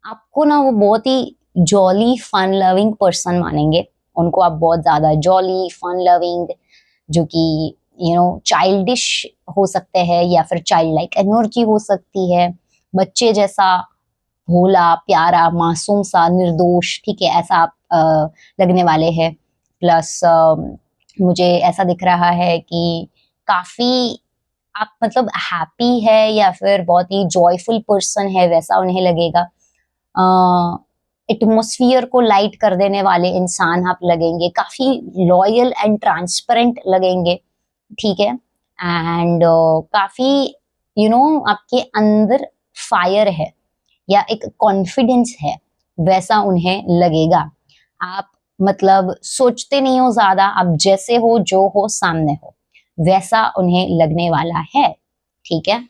आपको ना वो बहुत ही जॉली, फन लविंग पर्सन मानेंगे, उनको आप बहुत ज्यादा जॉली, फन लविंग, जो कि चाइल्डिश हो सकते हैं या फिर चाइल्ड लाइक एनर्जी हो सकती है, बच्चे जैसा भोला, प्यारा, मासूम सा, निर्दोष, ठीक है, ऐसा आप लगने वाले हैं। प्लस मुझे ऐसा दिख रहा है कि काफी आप मतलब हैप्पी है या फिर बहुत ही जॉयफुल पर्सन है, वैसा उन्हें लगेगा। एटमोस्फियर को लाइट कर देने वाले इंसान आप लगेंगे, काफी लॉयल एंड ट्रांसपेरेंट लगेंगे, ठीक है। एंड काफी आपके अंदर फायर है या एक कॉन्फिडेंस है, वैसा उन्हें लगेगा। आप मतलब सोचते नहीं हो ज्यादा, आप जैसे हो, जो हो सामने हो, वैसा उन्हें लगने वाला है, ठीक है।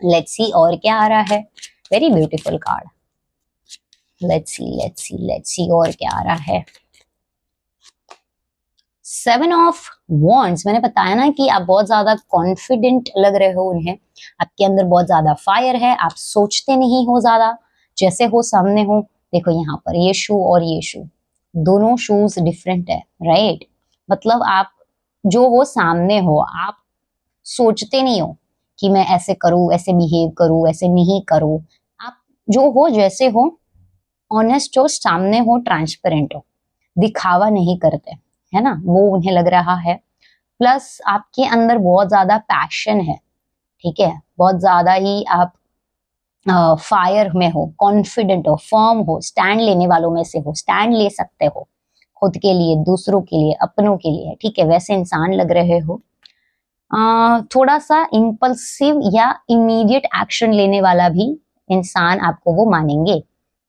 लेट्स सी और क्या आ रहा है। Very beautiful card. Let's see, let's see, let's see और क्या आ रहा है। 7 ऑफ वॉन्ड्स। मैंने बताया ना कि आप बहुत ज्यादा कॉन्फिडेंट लग रहे हो उन्हें, आपके अंदर बहुत ज्यादा फायर है, आप सोचते नहीं हो ज्यादा, जैसे हो सामने हो। देखो यहाँ पर ये शू और ये शू, दोनों शूज डिफरेंट है, राइट। मतलब आप जो हो सामने हो, आप सोचते नहीं हो कि मैं ऐसे करूं, ऐसे बिहेव करूं, ऐसे नहीं करूं। आप जो हो, जैसे हो, ऑनेस्ट हो, सामने हो, ट्रांसपेरेंट हो, दिखावा नहीं करते, है ना, वो उन्हें लग रहा है। प्लस आपके अंदर बहुत ज्यादा पैशन है, ठीक है, बहुत ज्यादा ही आप फायर में हो, कॉन्फिडेंट हो, फर्म हो, स्टैंड लेने वालों में से हो, स्टैंड ले सकते हो खुद के लिए, दूसरों के लिए, अपनों के लिए, ठीक है, वैसे इंसान लग रहे हो। थोड़ा सा इम्पल्सिव या इमीडिएट एक्शन लेने वाला भी इंसान आपको वो मानेंगे,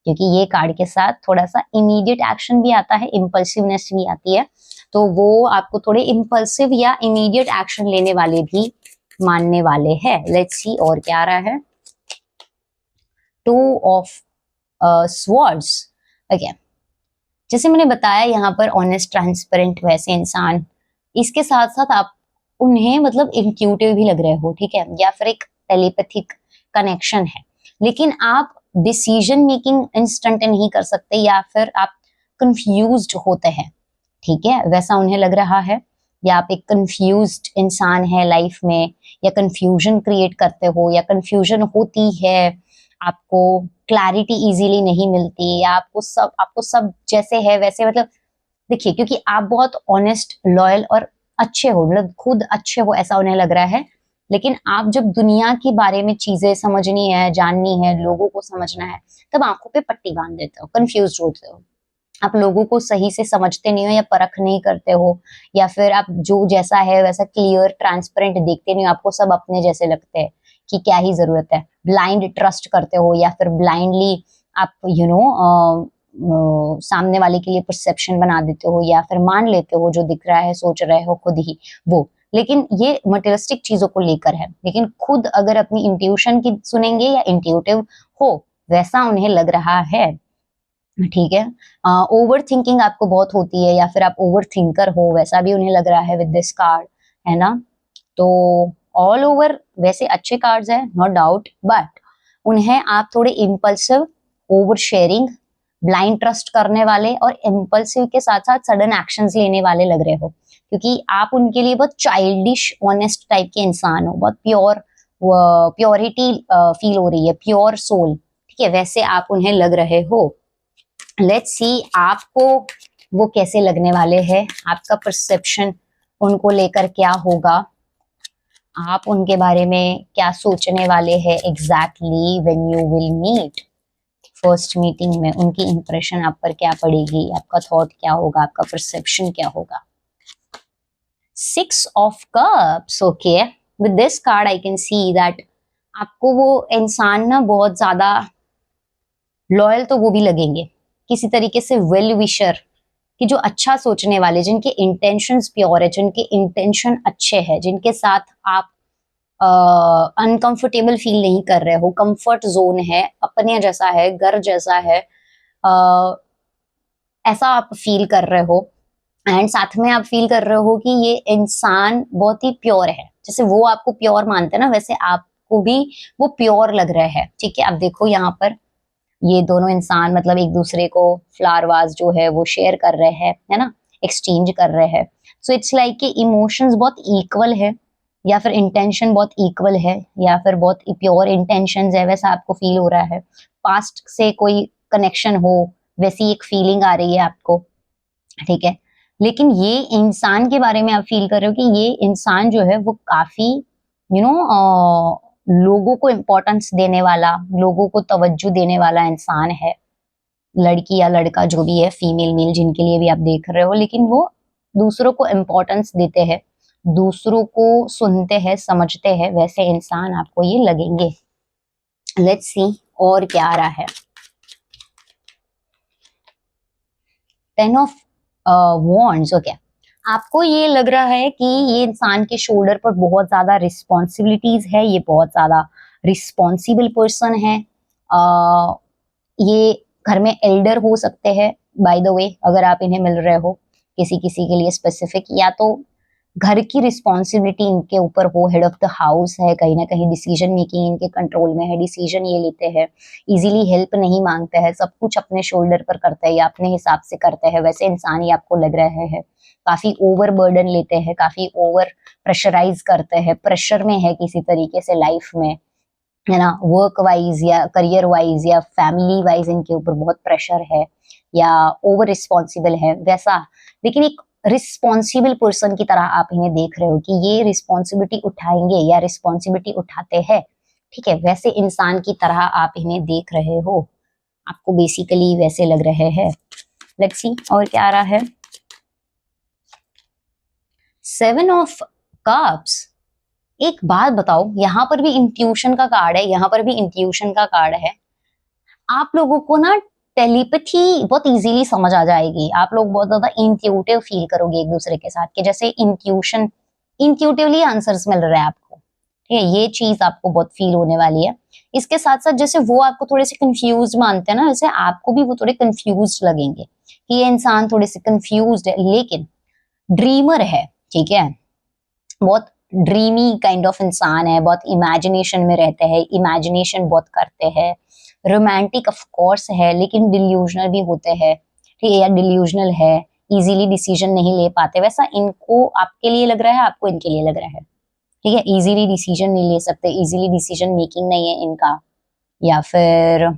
क्योंकि ये कार्ड के साथ थोड़ा सा इमीडिएट एक्शन भी आता है, इम्पल्सिवनेस भी आती है, तो वो आपको थोड़े इम्पल्सिव या इमीडिएट एक्शन लेने वाले भी मानने वाले हैं। लेट्स सी और क्या आ रहा है। 2 ऑफ स्वॉर्ड्स। ओके, जैसे मैंने बताया यहाँ पर ऑनेस्ट, ट्रांसपेरेंट, वैसे इंसान, इसके साथ साथ आप उन्हें मतलब इंट्यूटिव भी लग रहे हो, ठीक है, या फिर एक टेलीपैथिक कनेक्शन है, लेकिन आप डिसीजन मेकिंग इंस्टेंट नहीं कर सकते या फिर आप कंफ्यूज्ड होते हैं, ठीक है, वैसा उन्हें लग रहा है। या आप एक कंफ्यूज्ड इंसान है लाइफ में, या कंफ्यूजन क्रिएट करते हो, या होती है, आपको क्लैरिटी इजीली नहीं मिलती, या आपको सब जैसे है वैसे, मतलब देखिए, क्योंकि आप बहुत ऑनेस्ट, लॉयल और अच्छे हो, मतलब खुद अच्छे हो, ऐसा उन्हें लग रहा है। लेकिन आप जब दुनिया के बारे में चीजें समझनी है, जाननी है, लोगों को समझना है, तब आंखों पे पट्टी बांध देते हो, कंफ्यूज होते हो, आप लोगों को सही से समझते नहीं हो या परख नहीं करते हो, या फिर आप जो जैसा है वैसा क्लियर ट्रांसपेरेंट देखते नहीं हो, आपको सब अपने जैसे लगते हैं कि क्या ही जरूरत है, ब्लाइंड ट्रस्ट करते हो, या फिर ब्लाइंडली आप सामने वाले के लिए परसेप्शन बना देते हो, या फिर मान लेते हो जो दिख रहा है, सोच रहे हो खुद ही वो। लेकिन ये मटेरियलिस्टिक चीजों को लेकर है, लेकिन खुद अगर अपनी इंट्यूशन की सुनेंगे या इंट्यूटिव हो वैसा उन्हें लग रहा है, ठीक है। ओवर थिंकिंग आपको बहुत होती है, या फिर आप ओवर थिंकर हो, वैसा भी उन्हें लग रहा है विद दिस कार्ड, है ना। तो ऑल ओवर वैसे अच्छे कार्ड्स है, नो डाउट, बट उन्हें आप थोड़े impulsive, over sharing, blind trust करने वाले और इम्पल्सिव के साथ साथ सडन एक्शंस लेने वाले लग रहे हो, क्योंकि आप उनके लिए बहुत चाइल्डिश ऑनेस्ट टाइप के इंसान हो, बहुत प्योरिटी फील हो रही है, प्योर सोल, ठीक है, वैसे आप उन्हें लग रहे हो। लेट्स सी आपको वो कैसे लगने वाले हैं, आपका परसेप्शन उनको लेकर क्या होगा, आप उनके बारे में क्या सोचने वाले हैं exactly when you will meet. First meeting में उनकी इंप्रेशन आप पर क्या पड़ेगी, आपका थॉट क्या होगा, आपका परसेप्शन क्या होगा। 6 of cups, okay, with this card I can see that आपको वो इंसान ना बहुत ज्यादा लॉयल तो वो भी लगेंगे, किसी तरीके से वेल विशर, कि जो अच्छा सोचने वाले, जिनके इंटेंशंस प्योर है, जिनके इंटेंशन अच्छे हैं, जिनके साथ आप अनकंफर्टेबल फील नहीं कर रहे हो, कंफर्ट जोन है, अपने जैसा है, घर जैसा है, ऐसा आप फील कर रहे हो। एंड साथ में आप फील कर रहे हो कि ये इंसान बहुत ही प्योर है, जैसे वो आपको प्योर मानते हैं ना, वैसे आपको भी वो प्योर लग रहा है, ठीक है। अब देखो यहाँ पर ये दोनों इंसान मतलब एक दूसरे को फ्लावर वाज जो है वो शेयर कर रहे हैं, है ना, एक्सचेंज कर रहे हैं। सो इट्स लाइक कि इमोशंस बहुत इक्वल है, या फिर इंटेंशन बहुत इक्वल है, या फिर बहुत प्योर इंटेंशंस है, वैसा आपको फील हो रहा है। पास्ट से कोई कनेक्शन हो वैसी एक फीलिंग आ रही है आपको, ठीक है। लेकिन ये इंसान के बारे में आप फील कर रहे हो कि ये इंसान जो है वो काफी लोगों को इम्पोर्टेंस देने वाला, लोगों को तवज्जो देने वाला इंसान है, लड़की या लड़का जो भी है, फीमेल मेल जिनके लिए भी आप देख रहे हो, लेकिन वो दूसरों को इम्पोर्टेंस देते हैं, दूसरों को सुनते हैं, समझते हैं, वैसे इंसान आपको ये लगेंगे। लेट्स सी और क्या आ रहा है। 10 ऑफ वॉन्ड्स, ओके, आपको ये लग रहा है कि ये इंसान के शोल्डर पर बहुत ज्यादा रिस्पॉन्सिबिलिटीज है, ये बहुत ज्यादा रिस्पॉन्सिबल पर्सन है। ये घर में एल्डर हो सकते हैं, बाय द वे, अगर आप इन्हें मिल रहे हो किसी किसी के लिए स्पेसिफिक, या तो घर की रिस्पॉन्सिबिलिटी इनके ऊपर हो, हेड ऑफ द हाउस है, कहीं ना कहीं डिसीजन मेकिंग इनके कंट्रोल में है, डिसीजन ये लेते हैं, इजीली हेल्प नहीं मांगते हैं, सब कुछ अपने शोल्डर पर करते हैं या अपने हिसाब से करते हैं, वैसे इंसान ही आपको लग रहे हैं। काफी ओवर बर्डन लेते हैं, काफी ओवर प्रेशराइज करते हैं, प्रेशर में है किसी तरीके से लाइफ में, है ना, वर्क वाइज या करियर वाइज या फैमिली वाइज इनके ऊपर बहुत प्रेशर है, या ओवर रिस्पॉन्सिबल है वैसा। लेकिन एक रिस्पॉन्सिबल पर्सन की तरह आप इन्हें देख रहे हो कि ये रिस्पॉन्सिबिलिटी उठाएंगे या रिस्पॉन्सिबिलिटी उठाते हैं, ठीक है, वैसे इंसान की तरह आप इन्हें देख रहे हो, आपको बेसिकली वैसे लग रहे हैं। लेट्स सी और क्या आ रहा है। 7 ऑफ कप्स, एक बात बताओ, यहाँ पर भी इंट्यूशन का कार्ड है, यहाँ पर भी इंट्यूशन का कार्ड है। आप लोगों को ना टेलीपैथी बहुत इजीली समझ आ जाएगी, आप लोग बहुत ज्यादा इंट्यूटिव फील करोगे एक दूसरे के साथ, कि जैसे इंट्यूटिवली आंसर्स मिल रहे हैं आपको, ठीक है, ये चीज आपको बहुत फील होने वाली है। इसके साथ साथ जैसे वो आपको थोड़े से कंफ्यूज मानते हैं ना, वैसे आपको भी वो थोड़े कंफ्यूज लगेंगे कि ये इंसान थोड़े से कंफ्यूज है, लेकिन ड्रीमर है, ठीक है, बहुत ड्रीमी काइंड ऑफ इंसान है, बहुत इमेजिनेशन में रहते हैं, इमेजिनेशन बहुत करते हैं, रोमांटिक ऑफ कोर्स है, लेकिन डिल्यूजनल भी होते हैं, ठीक है, या डिल्यूजनल है, इजीली डिसीजन नहीं ले पाते, वैसा इनको आपके लिए लग रहा है, आपको इनके लिए लग रहा है, ठीक है, इजीली डिसीजन नहीं ले सकते, इजीली डिसीजन मेकिंग नहीं है इनका, या फिर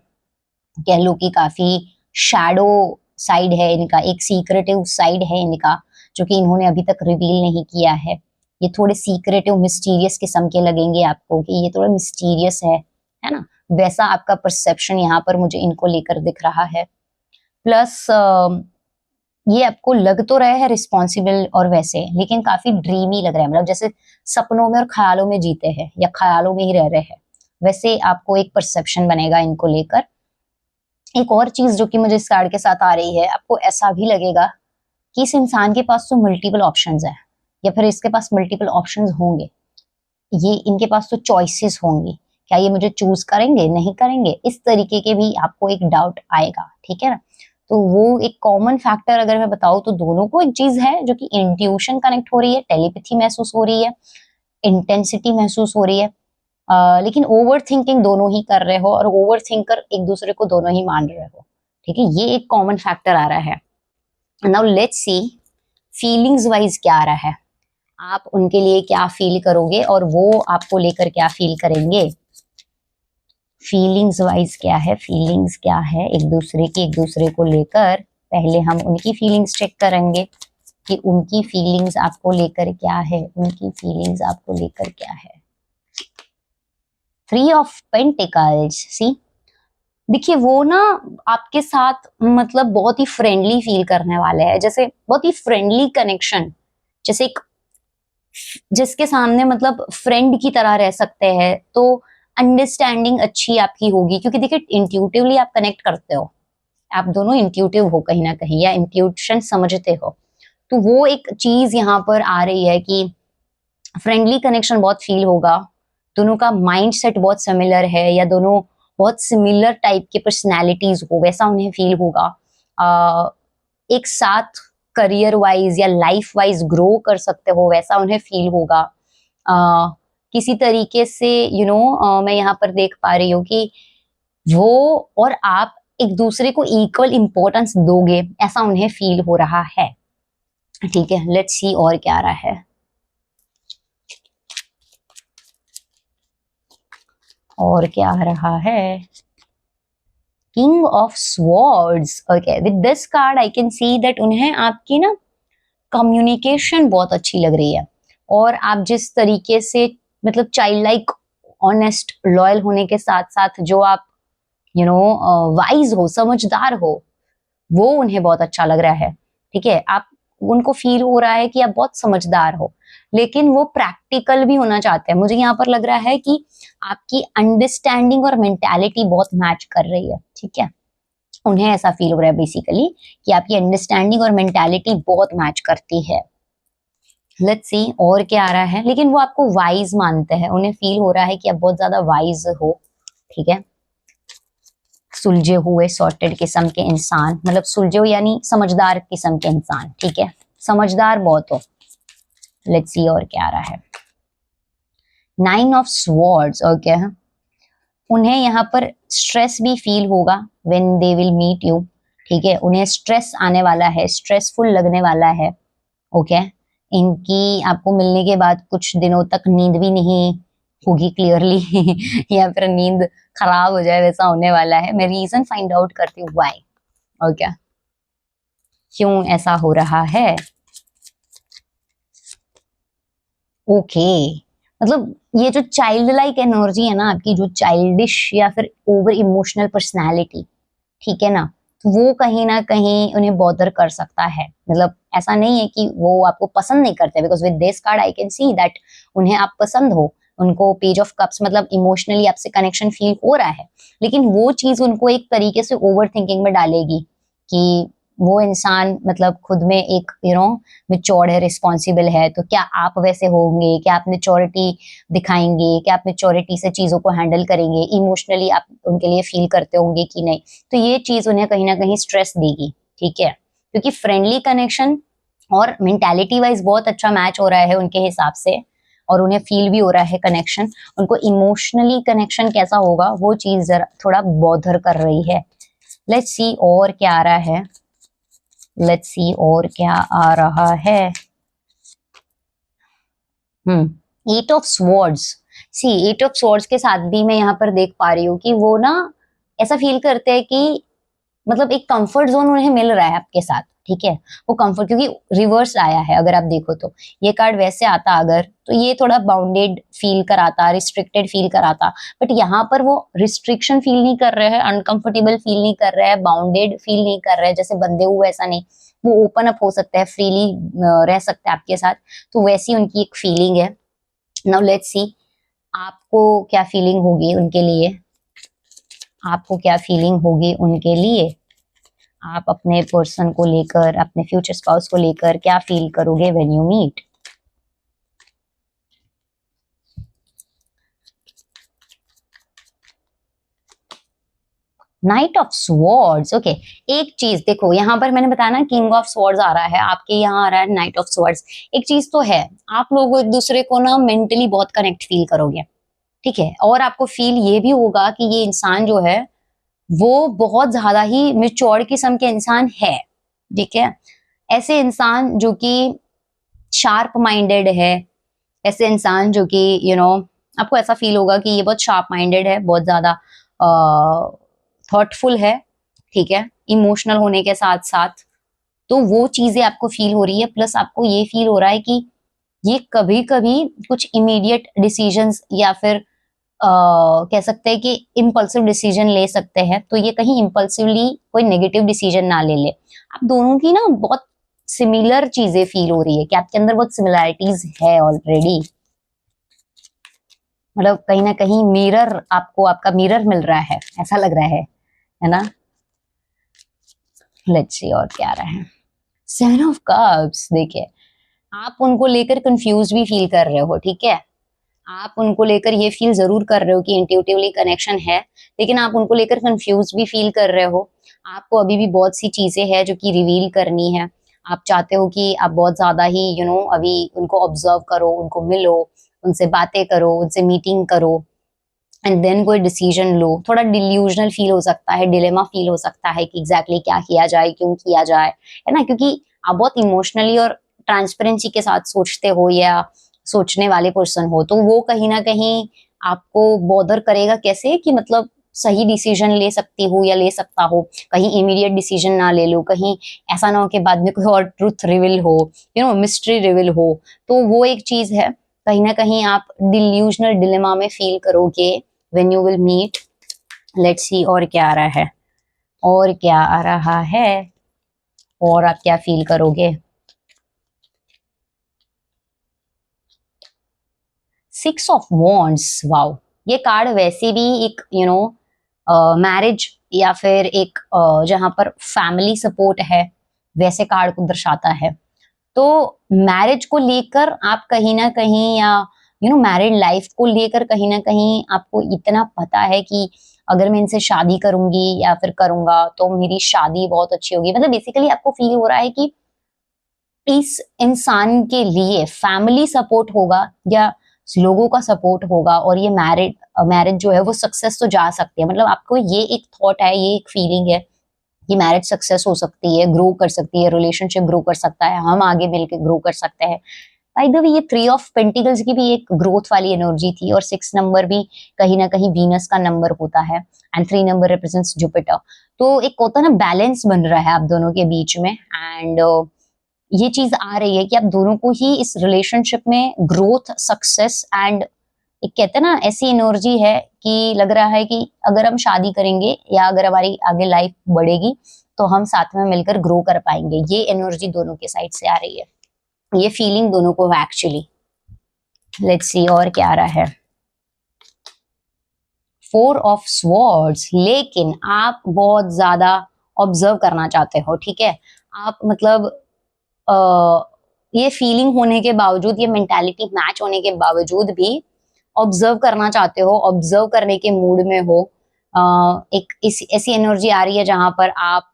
कह लो कि काफी शैडो साइड है इनका, एक सीक्रेटिव साइड है इनका, जो कि इन्होंने अभी तक रिवील नहीं किया है। ये थोड़े सीक्रेटिव मिस्टीरियस किस्म के लगेंगे आपको, कि ये थोड़ा मिस्टीरियस है ना, वैसा आपका परसेप्शन यहाँ पर मुझे इनको लेकर दिख रहा है। प्लस ये आपको लग तो रहा है रिस्पॉन्सिबल और वैसे, लेकिन काफी ड्रीमी लग रहा है, मतलब जैसे सपनों में और ख्यालों में जीते हैं या ख्यालों में ही रह रहे हैं, वैसे आपको एक परसेप्शन बनेगा इनको लेकर। एक और चीज जो कि मुझे इस कार्ड के साथ आ रही है, आपको ऐसा भी लगेगा कि इस इंसान के पास तो मल्टीपल ऑप्शंस है, या फिर इसके पास मल्टीपल ऑप्शंस होंगे, ये इनके पास तो चॉइसेस होंगी, क्या ये मुझे चूज करेंगे नहीं करेंगे, इस तरीके के भी आपको एक डाउट आएगा, ठीक है ना। तो वो एक कॉमन फैक्टर अगर मैं बताऊं तो दोनों को एक चीज है जो कि इंट्यूशन कनेक्ट हो रही है, टेलीपैथी महसूस हो रही है, इंटेंसिटी महसूस हो रही है, लेकिन ओवर थिंकिंग दोनों ही कर रहे हो और ओवर थिंकर एक दूसरे को दोनों ही मान रहे हो, ठीक है, ये एक कॉमन फैक्टर आ रहा है। Now let's C feelings wise क्या आ रहा है, आप उनके लिए क्या फील करोगे और वो आपको लेकर क्या फील करेंगे। फीलिंग्स वाइज क्या है, फीलिंग्स क्या है एक दूसरे की, एक दूसरे को लेकर। पहले हम उनकी फीलिंग्स चेक करेंगे कि उनकी फीलिंग्स आपको लेकर क्या है, उनकी फीलिंग्स आपको लेकर क्या है। 3 ऑफ पेंटिकल्स, सी देखिए वो ना आपके साथ मतलब बहुत ही फ्रेंडली फील करने वाले हैं, जैसे बहुत ही फ्रेंडली कनेक्शन, जैसे एक जिसके सामने मतलब फ्रेंड की तरह रह सकते हैं, तो अंडरस्टैंडिंग अच्छी आपकी होगी, क्योंकि देखिए इंट्यूटिवली आप कनेक्ट करते हो, आप दोनों इंट्यूटिव हो कहीं ना कहीं, या इंट्यूशन समझते हो, तो वो एक चीज यहाँ पर आ रही है कि फ्रेंडली कनेक्शन बहुत फील होगा, दोनों का माइंड सेट बहुत सिमिलर है, या दोनों बहुत सिमिलर टाइप के पर्सनैलिटीज हो, वैसा उन्हें फील होगा। एक साथ करियर वाइज या लाइफ वाइज ग्रो कर सकते हो, वैसा उन्हें फील होगा। किसी तरीके से मैं यहाँ पर देख पा रही हूँ कि वो और आप एक दूसरे को इक्वल इंपॉर्टेंस दोगे, ऐसा उन्हें फील हो रहा है, ठीक है। लेट्स सी और क्या आ रहा है, और क्या आ रहा है। King of swords, okay, with this card I can see that उन्हें आपकी ना कम्युनिकेशन बहुत अच्छी लग रही है, और आप जिस तरीके से मतलब चाइल्ड लाइक ऑनेस्ट लॉयल होने के साथ साथ जो आप वाइज हो, समझदार हो, वो उन्हें बहुत अच्छा लग रहा है, ठीक है। आप उनको फील हो रहा है कि आप बहुत समझदार हो, लेकिन वो प्रैक्टिकल भी होना चाहते हैं। मुझे यहाँ पर लग रहा है कि आपकी अंडरस्टैंडिंग और मेंटालिटी बहुत मैच कर रही है, ठीक है। उन्हें ऐसा फील हो रहा है बेसिकली कि आपकी अंडरस्टैंडिंग और मेंटालिटी बहुत मैच करती है। लेट्स सी और क्या आ रहा है, लेकिन वो आपको वाइज मानते हैं, उन्हें फील हो रहा है कि आप बहुत ज्यादा वाइज हो, ठीक है। सुलझे हुए सॉर्टेड किस्म के इंसान, मतलब सुलझे हुए यानी समझदार किस्म के इंसान, ठीक है, समझदार बहुत हो। लेट्स सी और क्या आ रहा है। 9 ऑफ स्वॉर्ड्स, ओके, उन्हें यहाँ पर स्ट्रेस भी फील होगा when they will meet you, ठीक है, उन्हें स्ट्रेस आने वाला है, स्ट्रेसफुल लगने वाला है, ओके। इनकी आपको मिलने के बाद कुछ दिनों तक नींद भी नहीं होगी क्लियरली या फिर नींद खराब हो जाए, वैसा होने वाला है। मैं रीजन फाइंड आउट करती हूँ व्हाई, ओके, क्यों ऐसा हो रहा है। ओके, मतलब ये जो चाइल्ड लाइक एनर्जी है ना आपकी, जो चाइल्डिश या फिर ओवर इमोशनल पर्सनैलिटी, ठीक है ना, तो वो कहीं ना कहीं उन्हें बॉदर कर सकता है। मतलब ऐसा नहीं है कि वो आपको पसंद नहीं करते, because with this card I can see that उन्हें आप पसंद हो, उनको पेज ऑफ कप्स मतलब इमोशनली आपसे कनेक्शन फील हो रहा है, लेकिन वो चीज उनको एक तरीके से ओवर थिंकिंग में डालेगी कि वो इंसान मतलब खुद में एक मेच्योर्ड है, रिस्पॉन्सिबल है, तो क्या आप वैसे होंगे, क्या आप मेच्योरिटी दिखाएंगे, क्या आप मेच्योरिटी से चीजों को हैंडल करेंगे, इमोशनली आप उनके लिए फील करते होंगे कि नहीं। तो ये चीज उन्हें कहीं ना कहीं स्ट्रेस देगी, ठीक है, क्योंकि फ्रेंडली कनेक्शन और मेंटालिटी वाइज बहुत अच्छा मैच हो रहा है उनके हिसाब से, और उन्हें फील भी हो रहा है कनेक्शन। उनको इमोशनली कनेक्शन कैसा होगा वो चीज जरा थोड़ा बॉदर कर रही है। लेट्स सी और क्या आ रहा है, लेट्स सी और क्या आ रहा है। 8 of swords, see 8 of swords के साथ भी मैं यहाँ पर देख पा रही हूँ कि वो ना ऐसा फील करते हैं कि मतलब एक कंफर्ट जोन उन्हें मिल रहा है आपके साथ, ठीक है। वो कंफर्ट, क्योंकि रिवर्स आया है अगर आप देखो तो, ये कार्ड वैसे आता अगर तो ये थोड़ा बाउंडेड फील कराता, रिस्ट्रिक्टेड फील कराता, बट यहाँ पर वो रिस्ट्रिक्शन फील नहीं कर रहे हैं, अनकंफर्टेबल फील नहीं कर रहे हैं, बाउंडेड फील नहीं कर रहे हैं, जैसे बंधे हुए ऐसा नहीं, वो ओपन अप हो सकता है, फ्रीली रह सकता है आपके साथ, तो वैसी उनकी एक फीलिंग है। नाउ लेट्स सी आपको क्या फीलिंग होगी उनके लिए, आपको क्या फीलिंग होगी उनके लिए, आप अपने पर्सन को लेकर, अपने फ्यूचर स्पाउस को लेकर क्या फील करोगे when you meet. Knight of swords, okay. एक चीज देखो, यहाँ पर मैंने बताया ना किंग ऑफ स्वॉर्ड्स आ रहा है, आपके यहाँ आ रहा है नाइट ऑफ स्वॉर्ड्स। एक चीज तो है, आप लोग एक दूसरे को ना मेंटली बहुत कनेक्ट फील करोगे, ठीक है। और आपको फील ये भी होगा कि ये इंसान जो है वो बहुत ज्यादा ही मेच्योर किस्म के इंसान है, ठीक है। ऐसे इंसान जो कि शार्प माइंडेड है, ऐसे इंसान जो कि आपको ऐसा फील होगा कि ये बहुत शार्प माइंडेड है, बहुत ज्यादा थॉटफुल है, ठीक है, इमोशनल होने के साथ साथ। तो वो चीजें आपको फील हो रही है, प्लस आपको ये फील हो रहा है कि ये कभी कभी कुछ इमीडिएट डिसीजंस या फिर कह सकते हैं कि इम्पल्सिव डिसीजन ले सकते हैं। तो ये कहीं इम्पल्सिवली कोई नेगेटिव डिसीजन ना ले ले। आप दोनों की ना बहुत सिमिलर चीजें फील हो रही है कि आपके अंदर बहुत सिमिलैरिटीज है ऑलरेडी, मतलब कहीं ना कहीं मिरर, आपको आपका मिरर मिल रहा है, ऐसा लग रहा है ना। लेट्स सी और क्या आ रहा है। सेवन ऑफ कप्स, देखिए आप उनको लेकर कंफ्यूज भी फील कर रहे हो, ठीक है। आप उनको लेकर ये फील जरूर कर रहे हो कि इंट्यूटिवली कनेक्शन है, लेकिन आप उनको लेकर कंफ्यूज भी फील कर रहे हो। आपको अभी भी बहुत सी चीजें हैं जो कि रिवील करनी है। आप चाहते हो कि आप बहुत ज्यादा ही अभी उनको ऑब्जर्व करो, उनको मिलो, उनसे बातें करो, उनसे मीटिंग करो, एंड देन कोई डिसीजन लो। थोड़ा डिल्यूजनल फील हो सकता है, डिलेमा फील हो सकता है कि एग्जैक्टली क्या किया जाए, क्यों किया जाए, है ना। क्योंकि आप बहुत इमोशनली और ट्रांसपेरेंसी के साथ सोचते हो या सोचने वाले पर्सन हो, तो वो कहीं ना कहीं आपको बॉदर करेगा कैसे कि मतलब सही डिसीजन ले सकती हो या ले सकता हो, कहीं इमीडिएट डिसीजन ना ले लो, कहीं ऐसा ना हो कि बाद में कोई और ट्रुथ रिवील हो, मिस्ट्री रिवील हो। तो वो एक चीज है, कहीं ना कहीं आप डिल्यूजनल डिलेमा में फील करोगे when you will meet। let's see और क्या आ रहा है, और क्या आ रहा है, और आप क्या फील करोगे। Six of wands, wow. ये कार्ड वैसे भी एक मैरिज या फिर एक जहां पर फैमिली सपोर्ट है, वैसे कार्ड को दर्शाता है। तो मैरिज को लेकर आप कहीं ना कहीं, या मैरिड लाइफ को लेकर कहीं ना कहीं आपको इतना पता है कि अगर मैं इनसे शादी करूंगी या फिर करूंगा तो मेरी शादी बहुत अच्छी होगी। मतलब बेसिकली आपको फील हो रहा है कि इस इंसान के लिए फैमिली सपोर्ट होगा या लोगों का सपोर्ट होगा, और ये मैरिज जो है वो सक्सेस तो जा सकती है। मतलब आपको ये एक थॉट है, ये एक फीलिंग है कि मैरिज सक्सेस हो सकती है, ग्रो कर सकती है, रिलेशनशिप ग्रो कर सकता है, हम आगे मिलकर ग्रो कर सकते हैं। बाय द वे ये थ्री ऑफ पेंटिकल्स की भी एक ग्रोथ वाली एनर्जी थी, और 6 नंबर भी कहीं ना कहीं वीनस का नंबर होता है, एंड 3 नंबर रिप्रेजेंट्स जुपिटर। तो एक होता है ना बैलेंस बन रहा है आप दोनों के बीच में, एंड ये चीज आ रही है कि आप दोनों को ही इस रिलेशनशिप में ग्रोथ, सक्सेस एंड एक कहते हैं ना ऐसी एनर्जी है कि लग रहा है कि अगर हम शादी करेंगे या अगर हमारी आगे लाइफ बढ़ेगी तो हम साथ में मिलकर ग्रो कर पाएंगे। ये एनर्जी दोनों के साइड से आ रही है, ये फीलिंग दोनों को है एक्चुअली। लेट्स सी और क्या आ रहा है। 4 ऑफ स्वॉर्ड्स, लेकिन आप बहुत ज्यादा ऑब्जर्व करना चाहते हो, ठीक है। आप मतलब ये फीलिंग होने के बावजूद, ये मेंटालिटी मैच होने के बावजूद भी ऑब्जर्व करना चाहते हो, ऑब्जर्व करने के मूड में हो। एक ऐसी एनर्जी आ रही है जहां पर आप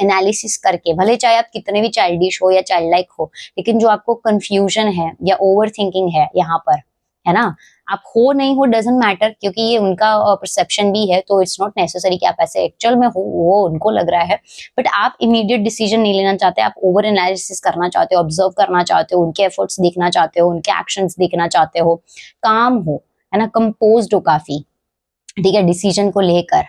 एनालिसिस करके, भले चाहे आप कितने भी चाइल्डिश हो या चाइल्ड लाइक हो, लेकिन जो आपको कंफ्यूजन है या ओवर थिंकिंग है यहाँ पर, है ना, आप हो नहीं हो डजेंट मैटर, क्योंकि ये उनका परसेप्शन भी है, तो इट्स नॉट नेसेसरी कि आप ऐसे एक्चुअल में हो, वो उनको लग रहा है। बट आप इमीडिएट डिसीजन नहीं लेना चाहते, आप ओवर एनालिसिस करना चाहते हो, ऑब्जर्व करना चाहते हो, उनके एफर्ट्स देखना चाहते हो, उनके एक्शंस देखना चाहते हो, काम हो, है ना, कंपोज्ड हो काफी, ठीक है, डिसीजन को लेकर।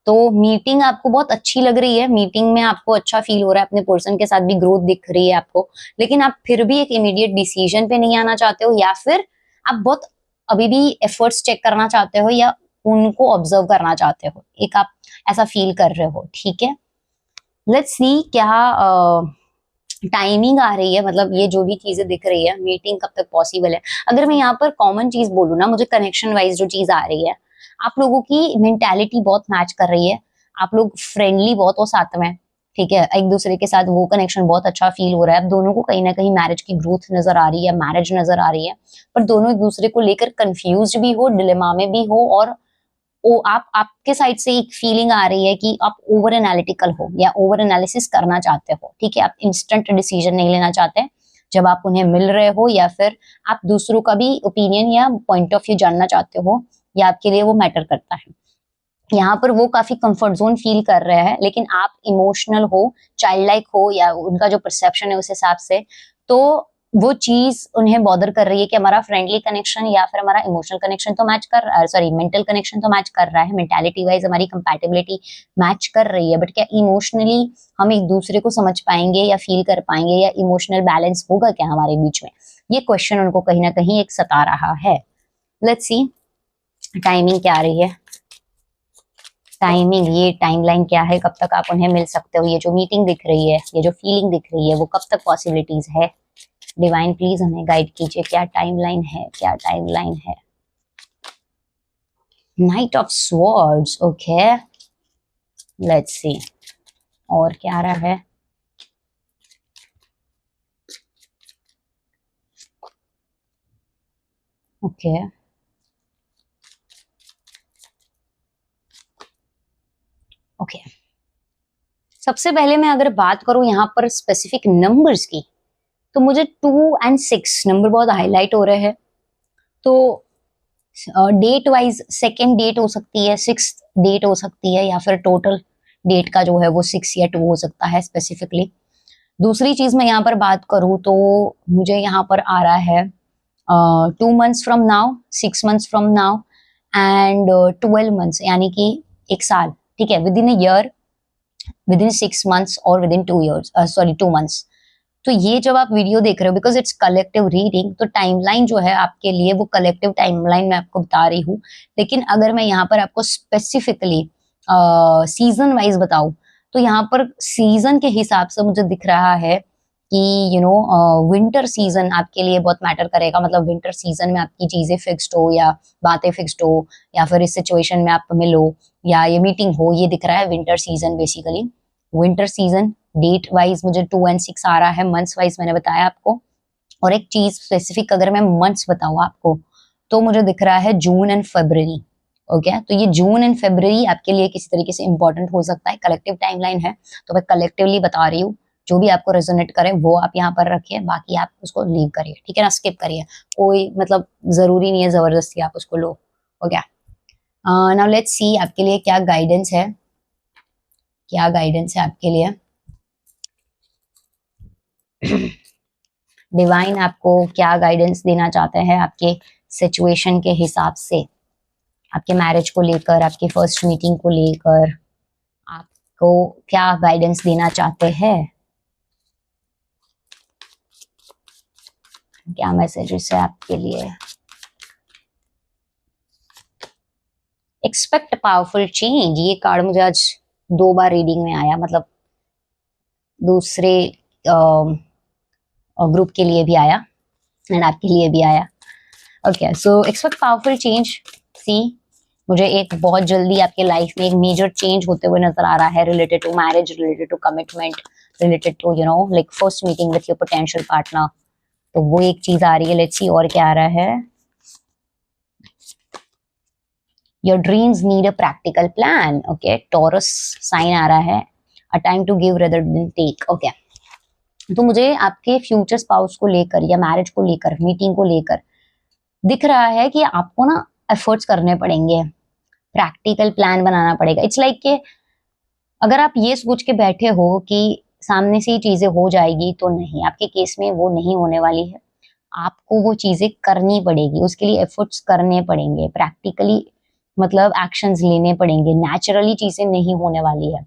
तो मीटिंग आपको बहुत अच्छी लग रही है, मीटिंग में आपको अच्छा फील हो रहा है, अपने पर्सन के साथ भी ग्रोथ दिख रही है आपको, लेकिन आप फिर भी एक इमीडिएट डिसीजन पे नहीं आना चाहते हो, या फिर आप बहुत अभी भी एफर्ट्स चेक करना चाहते हो या उनको ऑब्जर्व करना चाहते हो, एक आप ऐसा फील कर रहे हो, ठीक है। लेट्स सी क्या टाइमिंग आ रही है, मतलब ये जो भी चीजें दिख रही है, मीटिंग कब तक पॉसिबल है। अगर मैं यहाँ पर कॉमन चीज बोलूँ ना, मुझे कनेक्शन वाइज जो चीज आ रही है, आप लोगों की मेंटालिटी बहुत मैच कर रही है, आप लोग फ्रेंडली बहुत हो साथ में, ठीक है, एक दूसरे के साथ वो कनेक्शन बहुत अच्छा फील हो रहा है। अब दोनों को कहीं ना कहीं मैरिज की ग्रोथ नजर आ रही है, मैरिज नजर आ रही है, पर दोनों एक दूसरे को लेकर कंफ्यूज भी हो, डिलेमा में भी हो, और आप आपके साइड से एक फीलिंग आ रही है कि आप ओवर एनालिटिकल हो या ओवर एनालिसिस करना चाहते हो, ठीक है, आप इंस्टेंट डिसीजन नहीं लेना चाहते जब आप उन्हें मिल रहे हो, या फिर आप दूसरों का भी ओपिनियन या पॉइंट ऑफ व्यू जानना चाहते हो, या आपके लिए वो मैटर करता है। यहाँ पर वो काफी कंफर्ट जोन फील कर रहे हैं, लेकिन आप इमोशनल हो, चाइल्ड लाइक हो, या उनका जो परसेप्शन है उस हिसाब से, तो वो चीज उन्हें बॉदर कर रही है कि हमारा फ्रेंडली कनेक्शन या फिर हमारा इमोशनल कनेक्शन तो मैच कर रहा है, सॉरी मेंटल कनेक्शन तो मैच कर रहा है, मेंटालिटी वाइज हमारी कंपैटिबिलिटी मैच कर रही है, बट क्या इमोशनली हम एक दूसरे को समझ पाएंगे या फील कर पाएंगे, या इमोशनल बैलेंस होगा क्या हमारे बीच में, ये क्वेश्चन उनको कहीं ना कहीं एक सता रहा है। लेट्स सी टाइमिंग क्या आ रही है। टाइमिंग, ये टाइमलाइन क्या है, कब तक आप उन्हें मिल सकते हो, ये जो मीटिंग दिख रही है, ये जो फीलिंग दिख रही है, वो कब तक पॉसिबिलिटीज है। डिवाइन प्लीज हमें गाइड कीजिए, क्या टाइमलाइन है, क्या टाइमलाइन है। Knight of swords, okay, let's see और क्या आ रहा है। ओके, ओके, सबसे पहले मैं अगर बात करूं यहाँ पर स्पेसिफिक नंबर्स की, तो मुझे 2 और 6 नंबर बहुत हाईलाइट हो रहे हैं। तो डेट वाइज सेकेंड डेट हो सकती है, 6th डेट हो सकती है, या फिर टोटल डेट का जो है वो 6 या 2 हो सकता है स्पेसिफिकली। दूसरी चीज मैं यहाँ पर बात करूँ तो मुझे यहाँ पर आ रहा है 2 months from now, 6 months from now, and 12 months, यानी कि 1 साल, ठीक है, with in a year, with in 6 months और with in 2 years, sorry 2 months। तो ये जब आप वीडियो देख रहे हो, बिकॉज इट्स कलेक्टिव रीडिंग, तो टाइमलाइन जो है आपके लिए वो कलेक्टिव टाइमलाइन मैं आपको बता रही हूँ। लेकिन अगर मैं यहाँ पर आपको स्पेसिफिकली सीजन वाइज बताऊँ, तो यहाँ पर सीजन के हिसाब से मुझे दिख रहा है कि विंटर सीजन आपके लिए बहुत मैटर करेगा। मतलब विंटर सीजन में आपकी चीजें फिक्स्ड हो, या बातें फिक्स्ड हो, या फिर इस सिचुएशन में आप मिलो, या ये मीटिंग हो, ये दिख रहा है winter season basically. Winter season date wise मुझे 2 और 6 आ रहा है, मंथ्स वाइज मैंने बताया आपको। और एक चीज स्पेसिफिक अगर मैं मंथ्स बताऊँ आपको, तो मुझे दिख रहा है जून एंड फरवरी। ओके, तो ये जून एंड फरवरी आपके लिए किसी तरीके से इंपॉर्टेंट हो सकता है, कलेक्टिव टाइमलाइन है, तो मैं कलेक्टिवली बता रही हूँ। जो भी आपको रेजोनेट करे वो आप यहाँ पर रखिए, बाकी आप उसको लीव करिए, ठीक है ना, स्किप करिए, कोई मतलब जरूरी नहीं है जबरदस्ती आप उसको लो। ओके, नाउ लेट्स सी आपके लिए क्या गाइडेंस है, क्या गाइडेंस है आपके लिए। डिवाइन आपको क्या गाइडेंस देना चाहते हैं आपके सिचुएशन के हिसाब से, आपके मैरिज को लेकर, आपकी फर्स्ट मीटिंग को लेकर आपको क्या गाइडेंस देना चाहते हैं, क्या मैसेजेस है आपके लिए। एक्सपेक्ट पावरफुल चेंज, ये कार्ड मुझे आज 2 बार रीडिंग में आया, मतलब दूसरे ग्रुप के लिए भी आया एंड आपके लिए भी आया। ओके, सो एक्सपेक्ट पावरफुल चेंज। सी, मुझे एक बहुत जल्दी आपके लाइफ में एक मेजर चेंज होते हुए नजर आ रहा है, related to marriage, related to commitment, related to like first meeting with your potential partner. तो वो एक चीज आ रही है। लेट्स सी और क्या आ रहा है। Your dreams need a practical plan. Okay, Taurus sign आ रहा है, a time to give rather than take. Okay, तो मुझे आपके फ्यूचर स्पाउस को लेकर या मैरिज को लेकर, मीटिंग को लेकर दिख रहा है कि आपको ना एफर्ट्स करने पड़ेंगे, प्रैक्टिकल प्लान बनाना पड़ेगा। इट्स लाइक कि अगर आप ये सोच के बैठे हो कि सामने से ही चीजें हो जाएगी, तो नहीं, आपके केस में वो नहीं होने वाली है। आपको वो चीजें करनी पड़ेगी, उसके लिए एफर्ट्स करने पड़ेंगे, प्रैक्टिकली मतलब एक्शंस लेने पड़ेंगे। नेचुरली चीजें नहीं होने वाली है।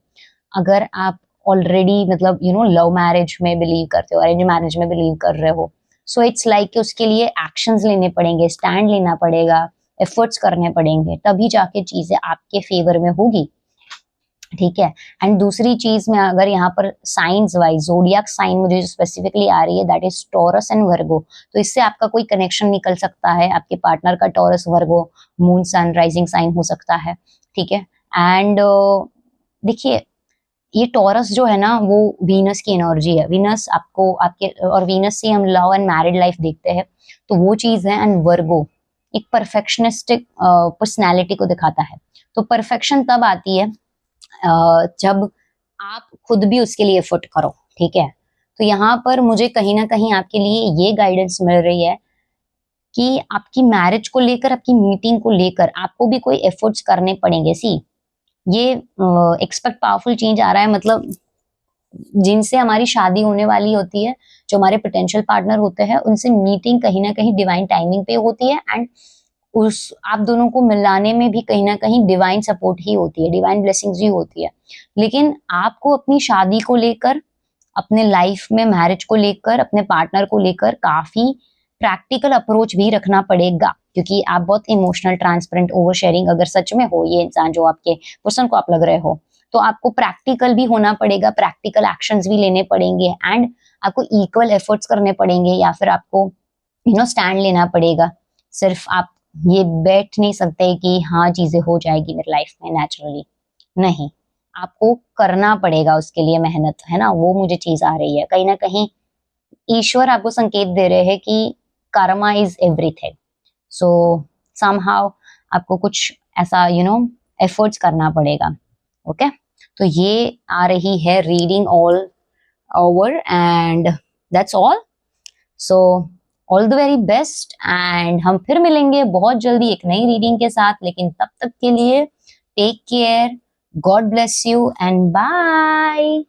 अगर आप ऑलरेडी मतलब लव मैरिज में बिलीव करते हो, अरेंज मैरिज में बिलीव कर रहे हो, सो इट्स लाइक उसके लिए एक्शंस लेने पड़ेंगे, स्टैंड लेना पड़ेगा, एफर्ट्स करने पड़ेंगे, तभी जाके चीजें आपके फेवर में होगी। ठीक है। एंड दूसरी चीज में अगर यहाँ पर साइंस वाइज जोडियाक साइन मुझे स्पेसिफिकली आ रही है, दैट इज टॉरस एंड वर्गो। तो इससे आपका कोई कनेक्शन निकल सकता है, आपके पार्टनर का Taurus Virgo moon sun rising sign हो सकता है, ठीक है। एंड देखिए, ये टॉरस जो है ना वो वीनस की एनर्जी है। वीनस आपको आपके और वीनस से हम लव एंड मैरिड लाइफ देखते हैं, तो वो चीज है। एंड वर्गो एक परफेक्शनिस्टिक पर्सनैलिटी को दिखाता है। तो परफेक्शन तब आती है जब आप खुद भी उसके लिए एफर्ट करो, ठीक है। तो यहाँ पर मुझे कहीं ना कहीं आपके लिए ये गाइडेंस मिल रही है कि आपकी मैरिज को लेकर, आपकी मीटिंग को लेकर आपको भी कोई एफर्ट्स करने पड़ेंगे। सी ये एक्सपेक्ट पावरफुल चेंज आ रहा है, मतलब जिनसे हमारी शादी होने वाली होती है, जो हमारे पोटेंशियल पार्टनर होते हैं, उनसे मीटिंग कहीं ना कहीं डिवाइन टाइमिंग पे होती है। एंड उस आप दोनों को मिलाने में भी कहीं ना कहीं डिवाइन सपोर्ट ही होती है, डिवाइन ब्लेसिंग्स ही होती है। लेकिन आपको अपनी शादी को लेकर, अपने लाइफ में मैरिज को लेकर, अपने पार्टनर को लेकर काफी प्रैक्टिकल अप्रोच भी रखना पड़ेगा, क्योंकि आप बहुत इमोशनल, ट्रांसपेरेंट, ओवर शेयरिंग अगर सच में हो, ये इंसान जो आपके पर्सन को आप लग रहे हो, तो आपको प्रैक्टिकल भी होना पड़ेगा, प्रैक्टिकल एक्शंस भी लेने पड़ेंगे। एंड आपको इक्वल एफर्ट्स करने पड़ेंगे, या फिर आपको स्टैंड लेना पड़ेगा। सिर्फ आप ये बैठ नहीं सकते कि हाँ चीजें हो जाएगी मेरी लाइफ में नेचुरली, नहीं, आपको करना पड़ेगा उसके लिए मेहनत, है ना। वो मुझे चीज आ रही है, कहीं ना कहीं ईश्वर आपको संकेत दे रहे हैं कि Karma is everything. So somehow आपको कुछ ऐसा एफर्ट्स करना पड़ेगा, ओके। तो ये आ रही है reading all over, and that's all. So all the very best, and हम फिर मिलेंगे बहुत जल्दी एक नई रीडिंग के साथ। लेकिन तब तक के लिए take care, God bless you and bye.